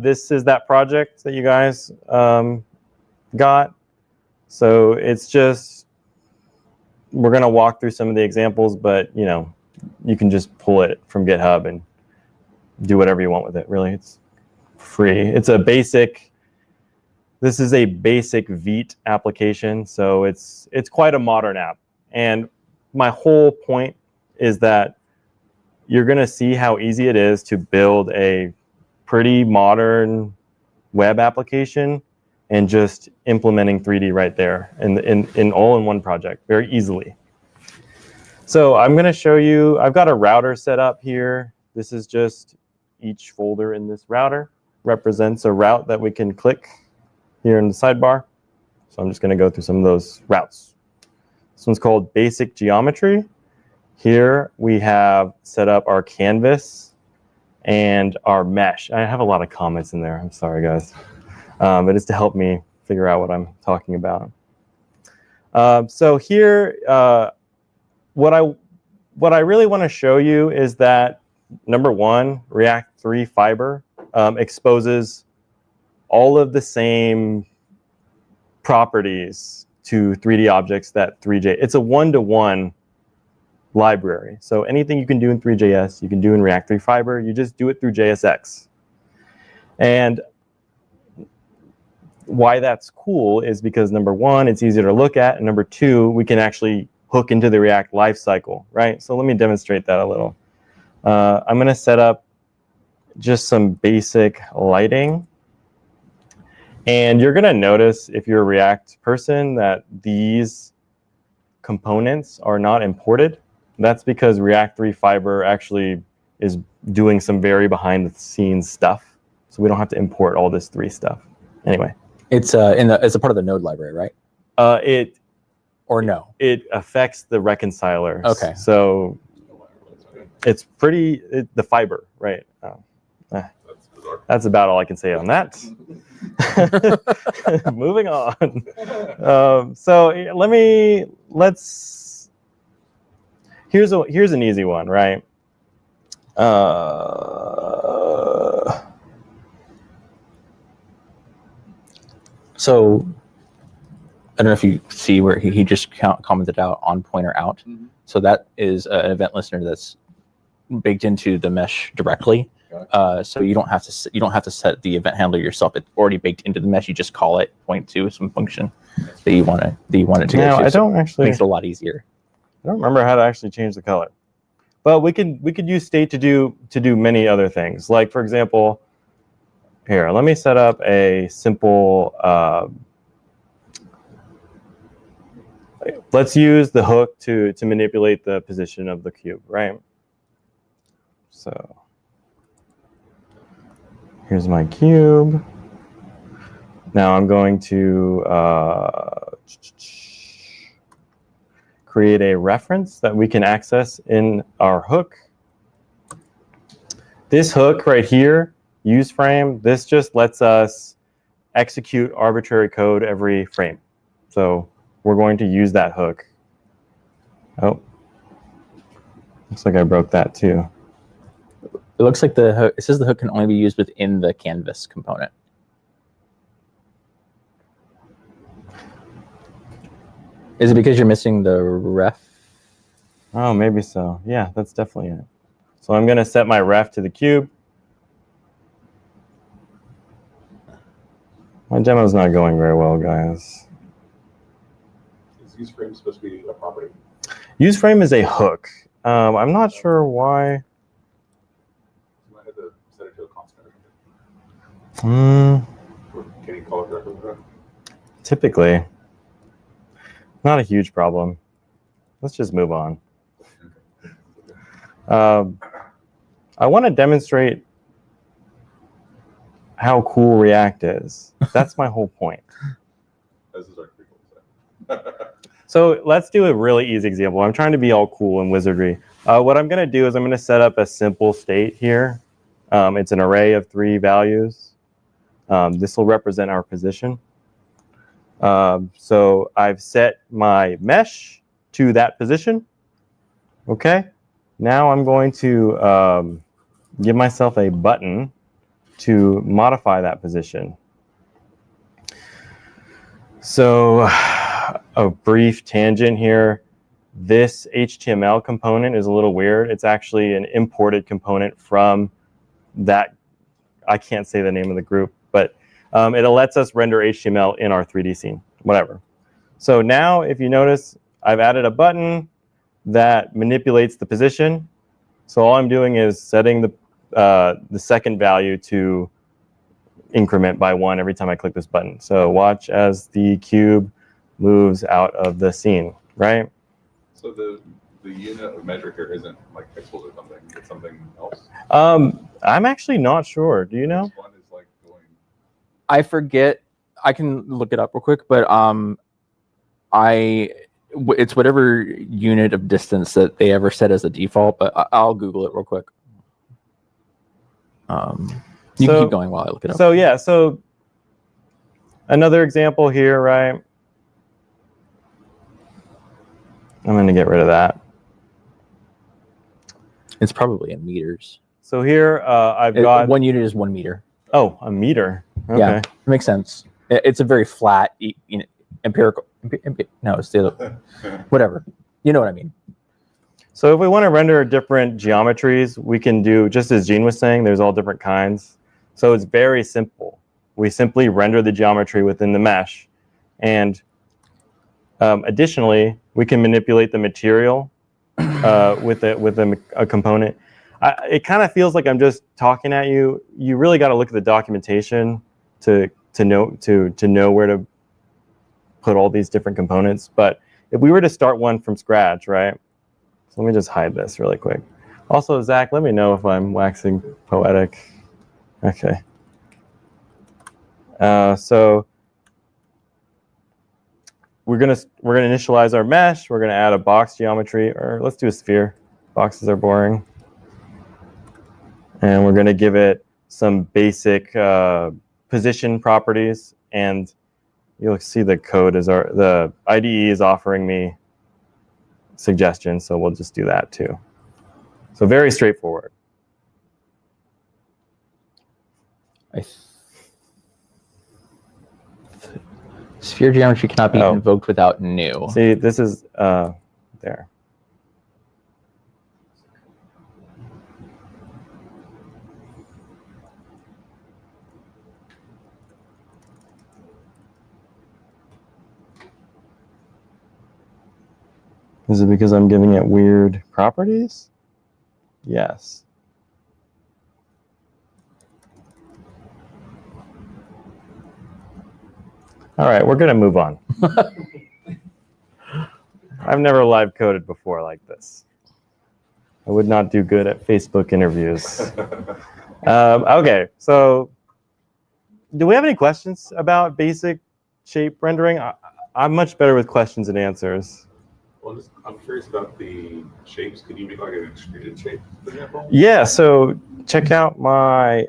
This is that project that you guys got. So it's just, we're going to walk through some of the examples, but you can just pull it from GitHub and do whatever you want with it. Really, it's free. It's a basic. This is a basic Vite application, so it's quite a modern app. And my whole point is that you're going to see how easy it is to build a pretty modern web application and just implementing 3D right there in all in one project very easily. So I'm going to show you, I've got a router set up here. This is just each folder in this router represents a route that we can click here in the sidebar. So I'm just going to go through some of those routes. This one's called Basic Geometry. Here we have set up our canvas and our mesh. I have a lot of comments in there. I'm sorry, guys. But it's to help me figure out what I'm talking about. So here, what I really want to show you is that, number one, React 3 Fiber exposes all of the same properties to 3D objects that 3.js. It's a one-to-one library. So anything you can do in 3.js, you can do in React 3 Fiber. You just do it through JSX. And why that's cool is because, number one, it's easier to look at, and number two, we can actually hook into the React lifecycle, right? So let me demonstrate that a little. I'm going to set up just some basic lighting. And you're going to notice, if you're a React person, that these components are not imported. That's because React 3 Fiber actually is doing some very behind-the-scenes stuff. So we don't have to import all this 3 stuff. Anyway. It's a part of the node library, right? Or no? It affects the reconcilers. Okay. So it's the fiber, right? That's about all I can say on that. Moving on. So here's an easy one, right? So I don't know if you see where he just commented out on pointer out. Mhm. So that is an event listener that's baked into the mesh directly. So you don't have to set the event handler yourself. It's already baked into the mesh. You just call it, point to some function that you want it to go Now, to. I So don't it actually. makes it a lot easier. I don't remember how to actually change the color, but we could use state to do many other things. Like for example, here, let me set up a simple. Let's use the hook to manipulate the position of the cube, right? So here's my cube. Now I'm going to create a reference that we can access in our hook. This hook right here, use frame, this just lets us execute arbitrary code every frame. So we're going to use that hook. Oh, looks like I broke that too. It looks like it says the hook can only be used within the canvas component. Is it because you're missing the ref? Oh, maybe so. Yeah, that's definitely it. So I'm going to set my ref to the cube. My demo's not going very well, guys. Is use frame supposed to be a property? Use frame is a hook. I'm not sure why. You might have to set it to a constant. Or can you call it directly with that? Typically. Not a huge problem. Let's just move on. I want to demonstrate how cool React is. That's my whole point. This is our pretty cool. So let's do a really easy example. I'm trying to be all cool and wizardry. What I'm going to do is I'm going to set up a simple state here. It's an array of 3 values. This will represent our position. So I've set my mesh to that position. Okay. Now I'm going to give myself a button to modify that position. So a brief tangent here. This HTML component is a little weird. It's actually an imported component from that. I can't say the name of the group, but it lets us render HTML in our 3D scene, whatever. So now if you notice, I've added a button that manipulates the position. So all I'm doing is setting the second value to increment by 1 every time I click this button. So watch as the cube moves out of the scene, right? So the unit of measure here isn't like pixels or something. It's something else. I'm actually not sure. Do you know? This one is like going. I forget. I can look it up real quick, but it's whatever unit of distance that they ever set as a default. But I'll Google it real quick. You can keep going while I look it up. So yeah, so another example here, right? I'm going to get rid of that. It's probably in meters. So here I've got 1 unit is 1 meter. Oh, a meter. Okay. Yeah, it makes sense. It's a very flat, empirical. No, it's the other. Whatever. You know what I mean. So if we want to render different geometries, we can do, just as Gene was saying, there's all different kinds. So it's very simple. We simply render the geometry within the mesh. And additionally, we can manipulate the material with a component. It kind of feels like I'm just talking at you. You really got to look at the documentation to know where to put all these different components. But if we were to start one from scratch, right? So let me just hide this really quick. Also, Zach, let me know if I'm waxing poetic. Okay. So we're gonna initialize our mesh. We're gonna add a box geometry, or let's do a sphere. Boxes are boring. And we're gonna give it some basic position properties, and you'll see the code is the IDE is offering me suggestions, so we'll just do that too. So very straightforward. Sphere geometry cannot be Oh. invoked without new. See, this is there. Is it because I'm giving it weird properties? Yes. All right, we're gonna move on. I've never live coded before like this. I would not do good at Facebook interviews. Okay, so do we have any questions about basic shape rendering? I'm much better with questions and answers. Well, I'm curious about the shapes. Could you make like an extruded shape, for example? Yeah, so check out my,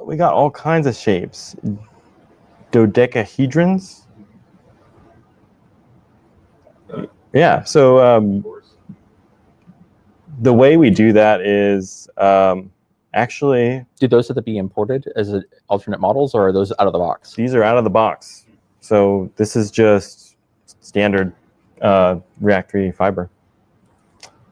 we got all kinds of shapes. Dodecahedrons. Yeah, so Of course. the way we do that is actually, Do those have to be imported as alternate models, or are those out of the box? these are out of the box. So this is just standard React 3 fiber.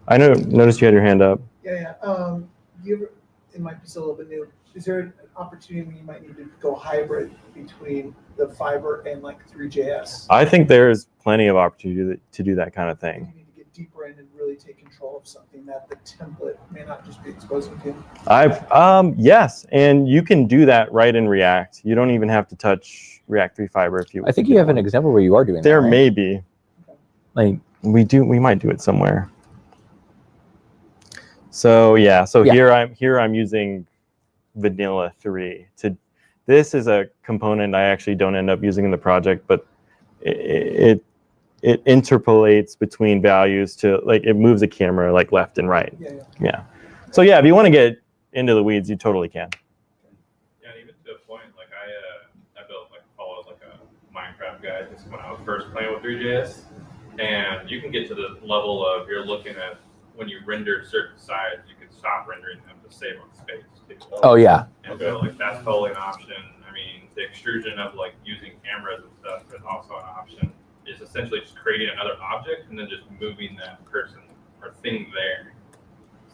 I noticed you had your hand up. Yeah. Do you ever, it might be still a little bit new. Is there an opportunity when you might need to go hybrid between the fiber and like Three.JS? I think there's plenty of opportunity to do that kind of You thing. need to get deeper in and really take control of something that the template may not just be exposing to. Yes, and you can do that right in React. You don't even have to touch React 3 fiber if you. I think if you have an want. example where you are doing There that. Right? may be. Like, We might do it somewhere. So yeah, so Yeah. here I'm using vanilla 3 to. This is a component I actually don't end up using in the project, but it interpolates between values to like it moves the camera like left and right. Yeah. So yeah, if you want to get into the weeds, you totally can. Yeah, even to a point, like I built followed like a Minecraft guide just when I was first playing with Three.JS, and you can get to the level of you're looking at when you render certain sides, you can stop rendering them to save on space too. oh yeah, And so like that's totally an option. I mean, the extrusion of like using cameras and stuff is also an option. It's essentially just creating another object and then just moving that person or thing there.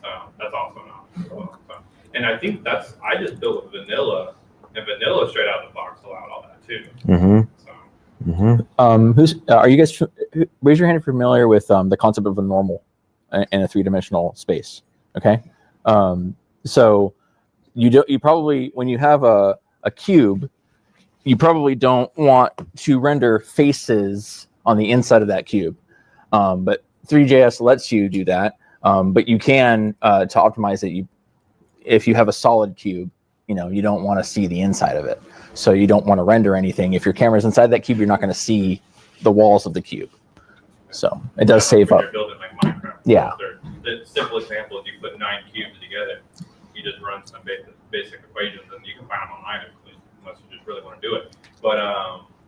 So that's also an option as well. So, and I think I just built with vanilla, and vanilla straight out of the box allowed all that too. Mm-hmm. So Mm-hmm. are you guys raise your hand if you're familiar with the concept of a normal in a three-dimensional space? Okay, so you probably when you have a cube, you probably don't want to render faces on the inside of that cube, but Three.js lets you do that. But you can to optimize it. If you have a solid cube, you don't want to see the inside of it, so you don't want to render anything. If your camera's inside that cube, you're not going to see the walls of the cube. So it does save when up. you're building like Minecraft. Yeah. The simple example is you put 9 cubes together. You just run some basic equations, and you can find them online unless you just really want to do it. But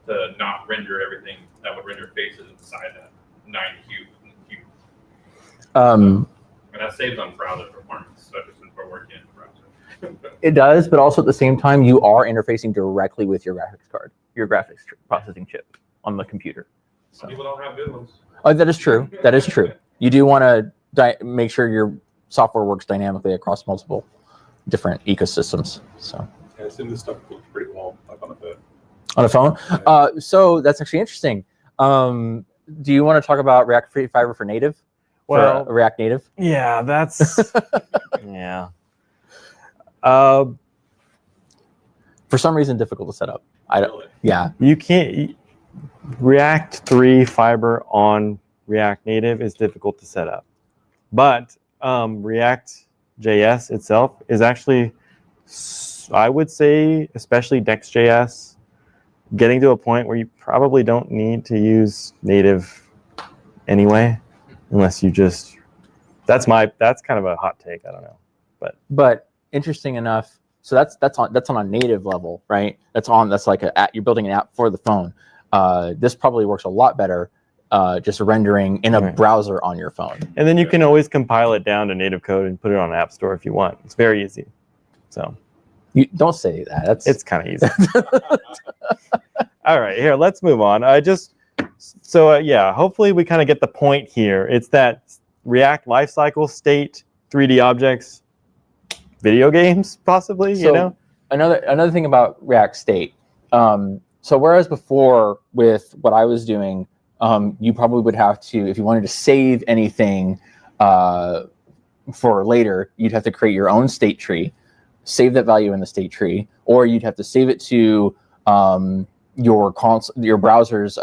to not render everything, that would render faces inside that 9 cube. And that saves on browser performance, especially since we're working in the browser. It does, but also at the same time, you are interfacing directly with your graphics card, your graphics processing chip on the computer. Some people don't have good ones. Oh, that is true. That is true. You do want to make sure your software works dynamically across multiple different ecosystems. So I assume this stuff looks pretty well like on a phone. on a phone. So that's actually interesting. Do you want to talk about React Free Fiber for native? Well, For React Native. Yeah, that's yeah. For some reason, difficult to set up. I don't. Yeah. You can't. React 3 fiber on React Native is difficult to set up, but React.js itself is actually, I would say, especially Next.js, getting to a point where you probably don't need to use native anyway, unless you just. That's kind of a hot take. I don't know, But interesting enough. So that's on a native level, right? That's like you're building an app for the phone. This probably works a lot better just rendering in a Right. browser on your phone. and then you can always compile it down to native code and put it on an app store if you want. It's very easy. So, You don't say that. It's kind of easy. All right, here, let's move on. Yeah, hopefully we kind of get the point here. It's that React lifecycle state, 3D objects, video games, possibly, you know? Another thing about React State. So whereas before with what I was doing, you probably would have to, if you wanted to save anything for later, you'd have to create your own state tree, save that value in the state tree, or you'd have to save it to your browser's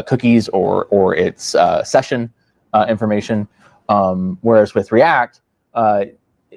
cookies or its session information. Whereas with React,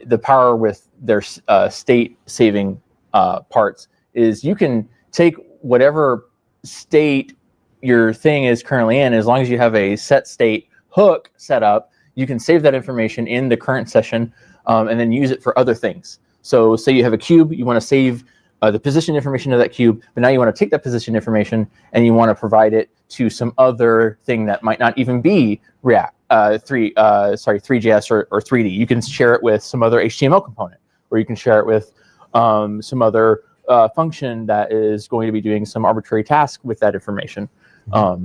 the power with their state saving parts is you can take whatever state your thing is currently in, as long as you have a set state hook set up, you can save that information in the current session and then use it for other things. So say you have a cube, you want to save the position information of that cube, but now you want to take that position information and you want to provide it to some other thing that might not even be React, 3.js or 3D. You can share it with some other HTML component, or you can share it with some other function that is going to be doing some arbitrary task with that information. So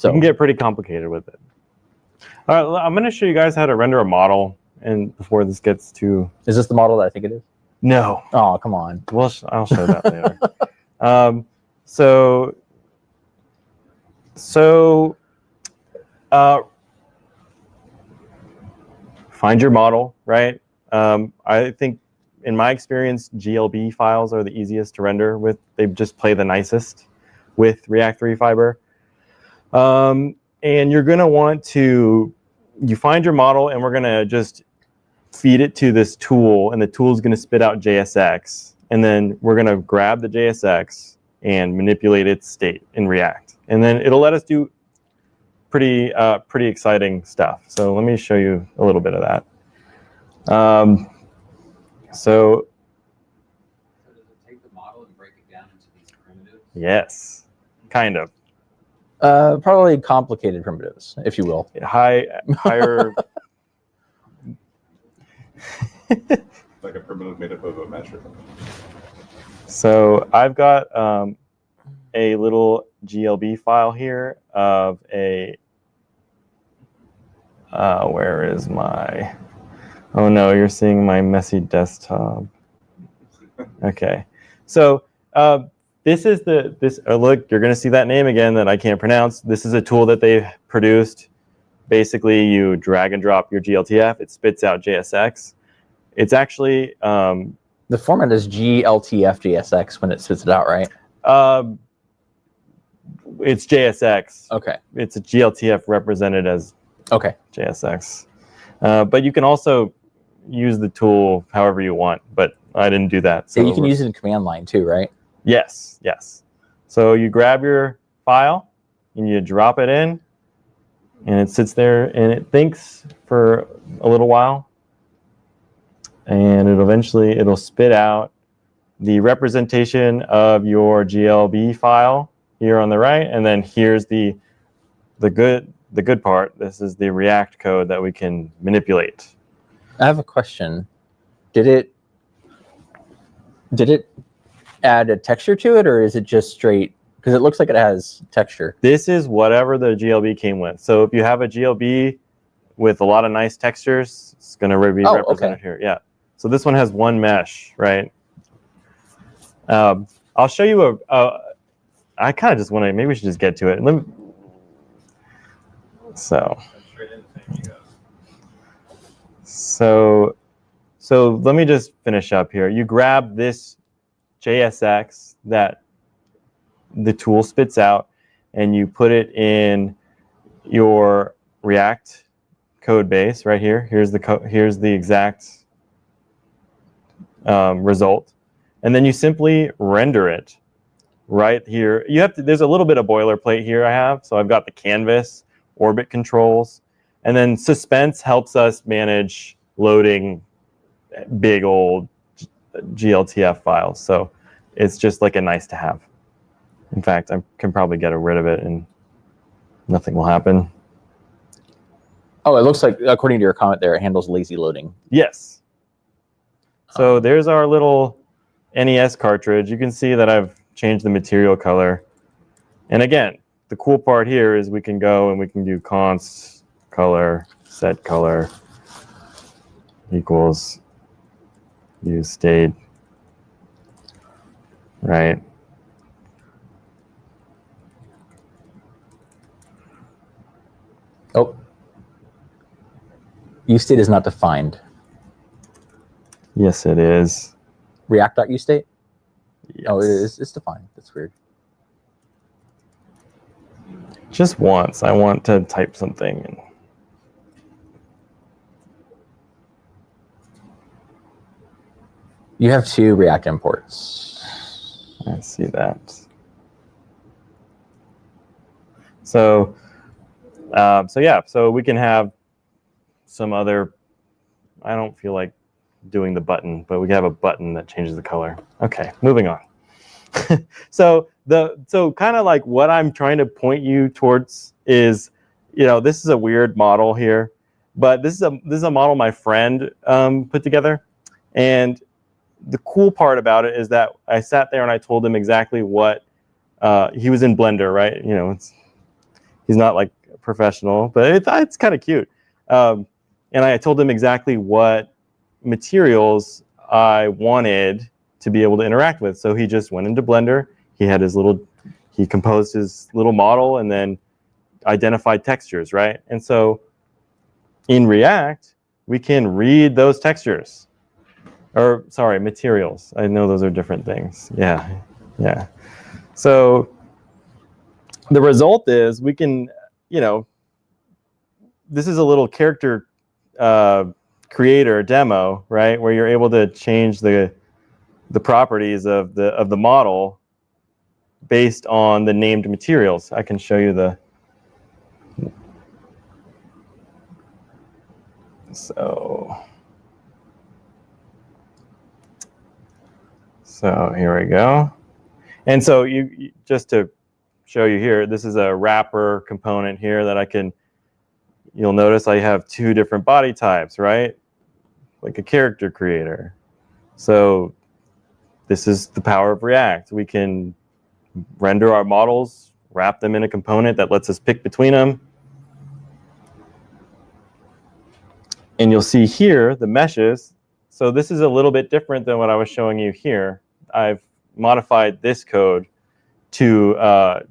you can get pretty complicated with it. All right, I'm going to show you guys how to render a model, and before this gets too... Is this the model that I think it is? No. Oh, come on. Well, I'll show that later. So find your model, right? I think in my experience, GLB files are the easiest to render with. They just play the nicest with React 3 Fiber. And you're going to want to, you find your model, and we're going to just feed it to this tool, and the tool is going to spit out JSX. And then we're going to grab the JSX and manipulate its state in React. And then it'll let us do pretty exciting stuff. So let me show you a little bit of that. So does it take the model and break it down into these primitives? Yes, kind of. Probably complicated primitives, if you will. Higher. Like a primitive made up of a metric. So I've got a little GLB file here of a, where is my, oh no, you're seeing my messy desktop. Okay, so this is look, you're gonna see that name again that I can't pronounce. This is a tool that they've produced. Basically, you drag and drop your GLTF, it spits out JSX. It's actually... the format is GLTF-JSX when it spits it out, right? It's JSX. Okay. It's a GLTF represented as JSX. But you can also use the tool however you want, but I didn't do that. So you can use it in command line too, right? Yes, yes. So you grab your file and you drop it in, and it sits there and it thinks for a little while, and it'll spit out the representation of your GLB file here on the right, and then here's the good part. This is the React code that we can manipulate. I have a question. Did it add a texture to it, or is it just straight? Because it looks like it has texture. This is whatever the GLB came with. So if you have a GLB with a lot of nice textures, it's going to be represented here. Yeah. So this one has one mesh, right? I'll show you I kind of just want to, maybe we should just get to it. So let me just finish up here. You grab this JSX that the tool spits out, and you put it in your React code base right here. Here's the exact result, and then you simply render it right here. There's a little bit of boilerplate here I have. So I've got the canvas, orbit controls, and then suspense helps us manage loading big old GLTF files. So it's just like a nice to have. In fact, I can probably get rid of it and nothing will happen. Oh, it looks like, according to your comment there, it handles lazy loading. Yes. So there's our little NES cartridge. You can see that I've changed the material color. And again, the cool part here is we can go and we can do const color, set color equals use state, right? Oh, useState is not defined. Yes, it is. React.useState? Yes. Oh, it is. It's defined. That's weird. Just once, I want to type something. And You have 2 React imports. I see that. So, so we can have some other. I don't feel like doing the button, but we have a button that changes the color. Okay, moving on. So kind of like what I'm trying to point you towards is, this is a weird model here, but this is a model my friend put together, and the cool part about it is that I sat there and I told him exactly what he was in Blender, right? He's not like a professional, but it's kind of cute. And I told him exactly what materials I wanted to be able to interact with. So he just went into Blender. He composed his little model and then identified textures, right? And so in React, we can read those textures. Or sorry, materials. I know those are different things. Yeah. So the result is we can, this is a little character creator demo, right? Where you're able to change the properties of the model based on the named materials. I can show you So here we go. And so you just to show you here, this is a wrapper component here that you'll notice I have 2 different body types, right? Like a character creator. So this is the power of React. We can render our models, wrap them in a component that lets us pick between them. And you'll see here the meshes. So this is a little bit different than what I was showing you here. I've modified this code to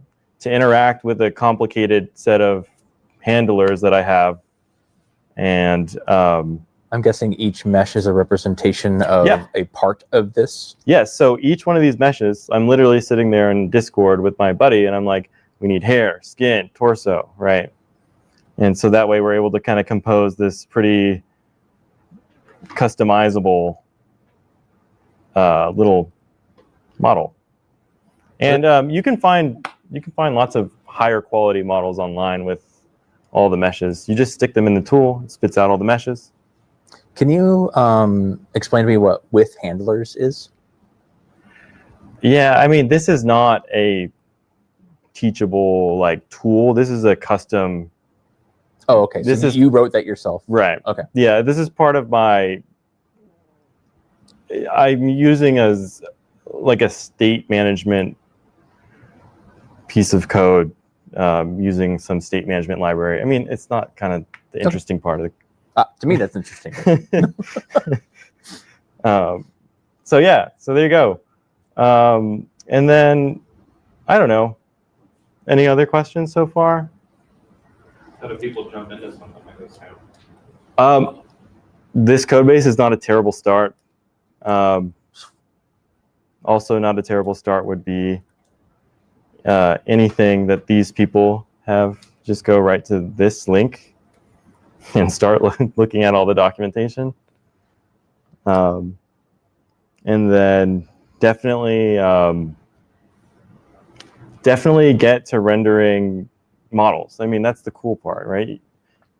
interact with a complicated set of handlers that I have. And I'm guessing each mesh is a representation of a part of this. Yes, so each one of these meshes, I'm literally sitting there in Discord with my buddy, and I'm like, we need hair, skin, torso, right? And so that way we're able to kind of compose this pretty customizable little model. And you can find lots of higher quality models online with all the meshes. You just stick them in the tool, it spits out all the meshes. Can you explain to me what with handlers is? Yeah, I mean, this is not a teachable tool. This is a custom. Oh, okay. So you wrote that yourself. Right. Okay. Yeah, this is part of I'm using as like a state management piece of code using some state management library. I mean, it's not kind of the interesting part of the. To me, that's interesting. So yeah, so there you go. And then, I don't know, any other questions so far? How do people jump into something like this now? This code base is not a terrible start. Also not a terrible start would be anything that these people have. Just go right to this link and start looking at all the documentation. And then definitely get to rendering models. I mean, that's the cool part, right?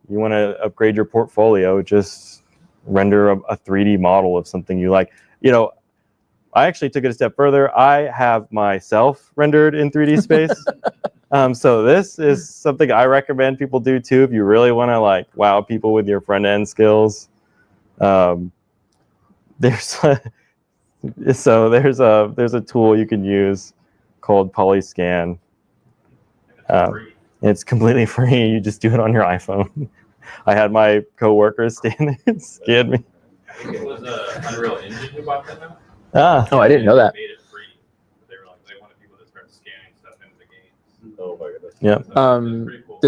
You want to upgrade your portfolio, just render a 3D model of something you like. I actually took it a step further. I have myself rendered in 3D space. So this is something I recommend people do too if you really want to wow people with your front end skills. there's there's a tool you can use called Polyscan. It's completely free. You just do it on your iPhone. I had my coworkers stand there and scan me. I think it was Unreal Engine who bought that now. Oh, I didn't know that. They made it free. They were like, they wanted people to start scanning stuff into the games. Oh my goodness. Yep. So it was pretty cool.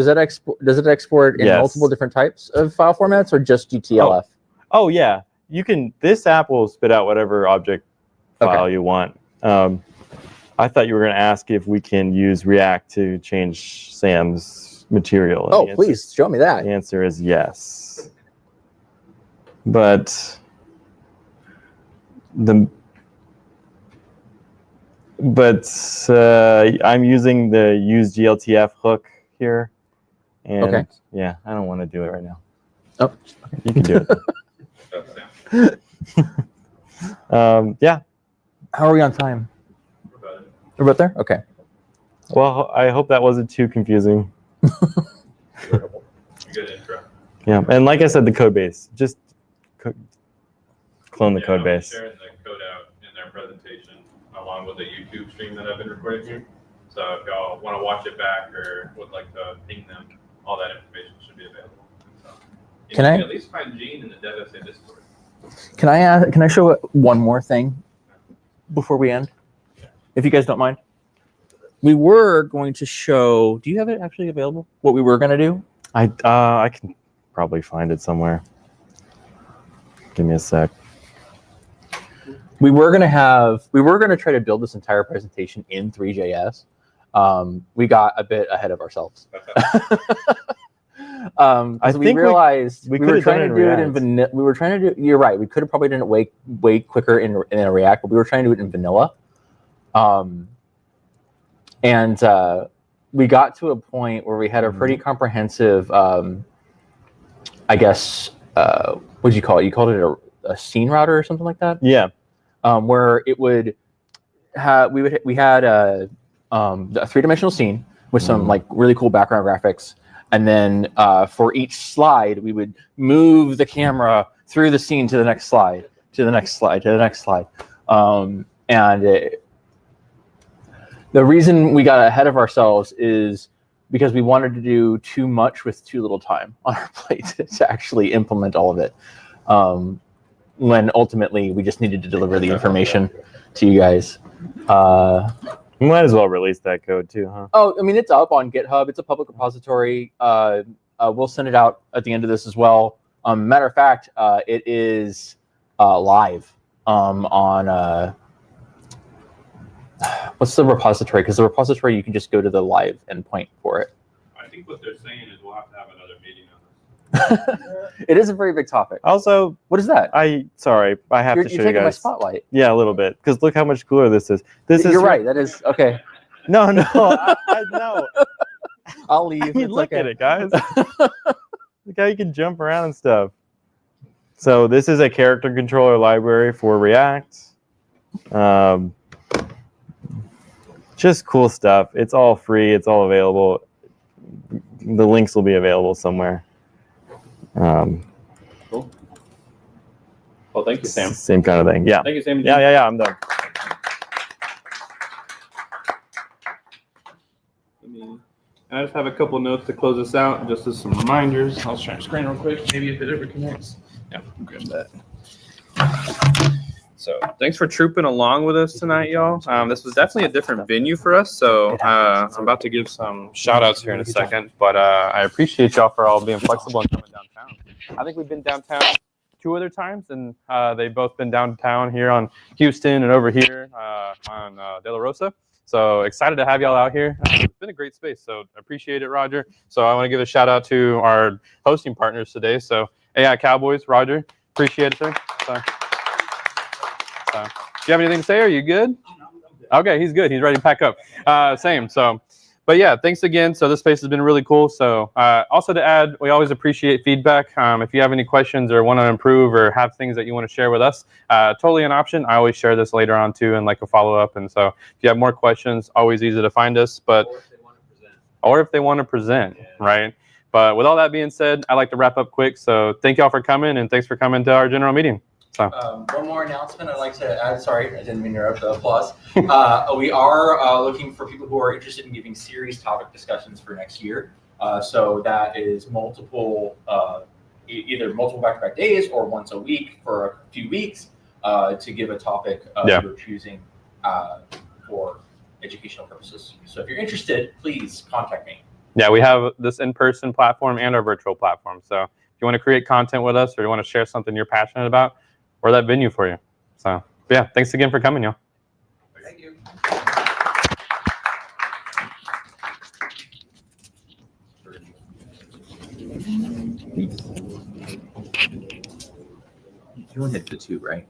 Does it export in Yes. multiple different types of file formats or just GTLF? Oh yeah, you can. This app will spit out whatever object file you want. I thought you were going to ask if we can use React to change Sam's material. And Oh, the answer- please show me that. The answer is yes. But I'm using the use GLTF hook here, and Okay. yeah, I don't want to do it right now. Oh, You can do it. Yeah. how are we on time? We're about there? Okay. Well, I hope that wasn't too confusing. Good intro. Yeah, and like I said, the code base. Just clone the code I'll be base. sharing the code out in their presentation along with the YouTube stream that I've been recording here. So if y'all want to watch it back or would like to ping them, all that information should be available. So, you Can I- at least find Gene in the DevSA Discord. Can I show one more thing before we end? If you guys don't mind. We were going to show, do you have it actually available? What we were going to do? I can probably find it somewhere. Give me a sec. We were going to try to build this entire presentation in Three.JS. We got a bit ahead of ourselves. I We think realized we we could were have trying done to it do in it in React. vanilla. We were trying to do. You're right. We could have probably done it way quicker in a React, but we were trying to do it in vanilla. And we got to a point where we had a pretty comprehensive, I guess, what'd you call it? You called it a scene router or something like that. Yeah. Where it would have we had a three-dimensional scene with some like really cool background graphics, and then for each slide we would move the camera through the scene to the next slide, to the next slide, to the next slide, the reason we got ahead of ourselves is because we wanted to do too much with too little time on our plate to actually implement all of it. When ultimately we just needed to deliver the information to you guys. We might as well release that code too, huh? Oh, I mean, it's up on GitHub. It's a public repository. We'll send it out at the end of this as well. Matter of fact, it is live on what's the repository? Because the repository, you can just go to the live endpoint for it. I think what they're saying is we'll have to have another meeting on this. It is a very big topic. Also, What is that? I have You're to show you taking my guys. spotlight. Yeah, a little bit, because look how much cooler this is. You're right. That is okay. No, no. I'll leave. I mean, It's look okay. at it, guys. Look how you can jump around and stuff. So this is a character controller library for React. Just cool stuff. It's all free. It's all available. The links will be available somewhere. Cool. Well, thank you, Sam. Same kind of thing. Yeah. Thank you, Sam. Yeah. I'm done. And I just have a couple notes to close this out, just as some reminders. I'll share the screen real quick, maybe if it ever connects. Yeah, grab that. So thanks for trooping along with us tonight, y'all. This was definitely a different venue for us, so I'm about to give some shout outs here in a second, but I appreciate y'all for all being flexible and coming downtown. I think we've been downtown 2 other times, and they've both been downtown here on Houston and over here on De La Rosa. So excited to have y'all out here. It's been a great space, so appreciate it, Roger. So I want to give a shout out to our hosting partners today. So AI Cowboys, Roger, appreciate it, sir. So, do you have anything to say? Are you good? Okay, he's good. He's ready to pack up. Same. So, but yeah, thanks again. So this space has been really cool. So also to add, we always appreciate feedback. If you have any questions or want to improve or have things that you want to share with us, totally an option. I always share this later on too and like a follow-up. And so if you have more questions, always easy to find us. But or if they want to present, right? But with all that being said, I'd like to wrap up quick. So thank y'all for coming, and thanks for coming to our general meeting. So One more announcement I'd like to add. Sorry, I didn't mean to interrupt the applause. We are looking for people who are interested in giving series topic discussions for next year. So that is multiple, either multiple back-to-back days or once a week for a few weeks to give a topic you're choosing for educational purposes. So if you're interested, please contact me. yeah, we have this in-person platform and our virtual platform. So if you want to create content with us or you want to share something you're passionate about, we're that venue for you. So yeah, thanks again for coming, y'all. Thank you. You want to hit the 2, right?